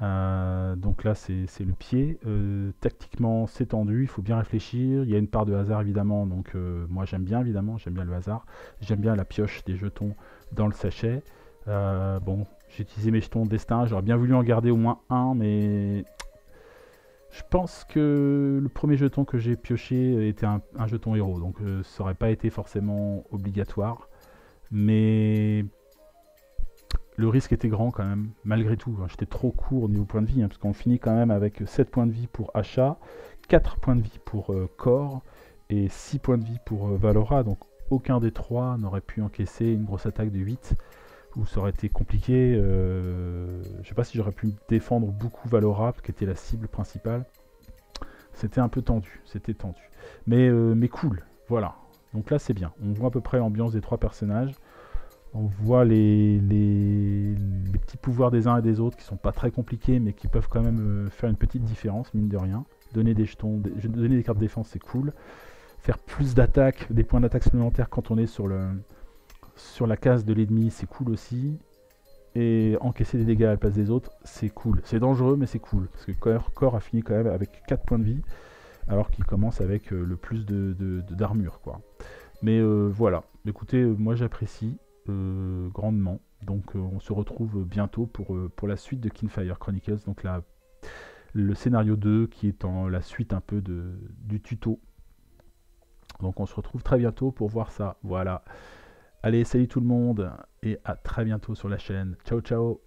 S1: Donc là, c'est le pied. Tactiquement, c'est tendu, il faut bien réfléchir. Il y a une part de hasard, évidemment. Donc, moi, j'aime bien le hasard. J'aime bien la pioche des jetons dans le sachet. Bon, j'ai utilisé mes jetons destin, j'aurais bien voulu en garder au moins un, mais je pense que le premier jeton que j'ai pioché était un jeton héros, donc ça n'aurait pas été forcément obligatoire, mais le risque était grand quand même, malgré tout. J'étais trop court au niveau point de vie, hein, parce qu'on finit quand même avec 7 points de vie pour achat, 4 points de vie pour corps, et 6 points de vie pour Valora, donc aucun des trois n'aurait pu encaisser une grosse attaque de 8. Où ça aurait été compliqué, je sais pas si j'aurais pu défendre beaucoup Valora, qui était la cible principale. C'était un peu tendu, mais cool, voilà. Donc là c'est bien, on voit à peu près l'ambiance des trois personnages, on voit les petits pouvoirs des uns et des autres qui sont pas très compliqués, mais qui peuvent quand même faire une petite différence, mine de rien. Donner des jetons, donner des cartes de défense, c'est cool. Faire plus d'attaques, des points d'attaque supplémentaires quand on est sur la case de l'ennemi, c'est cool aussi. Et encaisser des dégâts à la place des autres, c'est cool. C'est dangereux, mais c'est cool. Parce que Corps a fini quand même avec 4 points de vie, alors qu'il commence avec le plus d'armure, quoi. Mais voilà. Écoutez, moi j'apprécie grandement. Donc on se retrouve bientôt pour la suite de Kinfire Chronicles. Donc le scénario 2 qui est en la suite un peu du tuto. Donc on se retrouve très bientôt pour voir ça. Voilà. Allez, salut tout le monde et à très bientôt sur la chaîne. Ciao, ciao.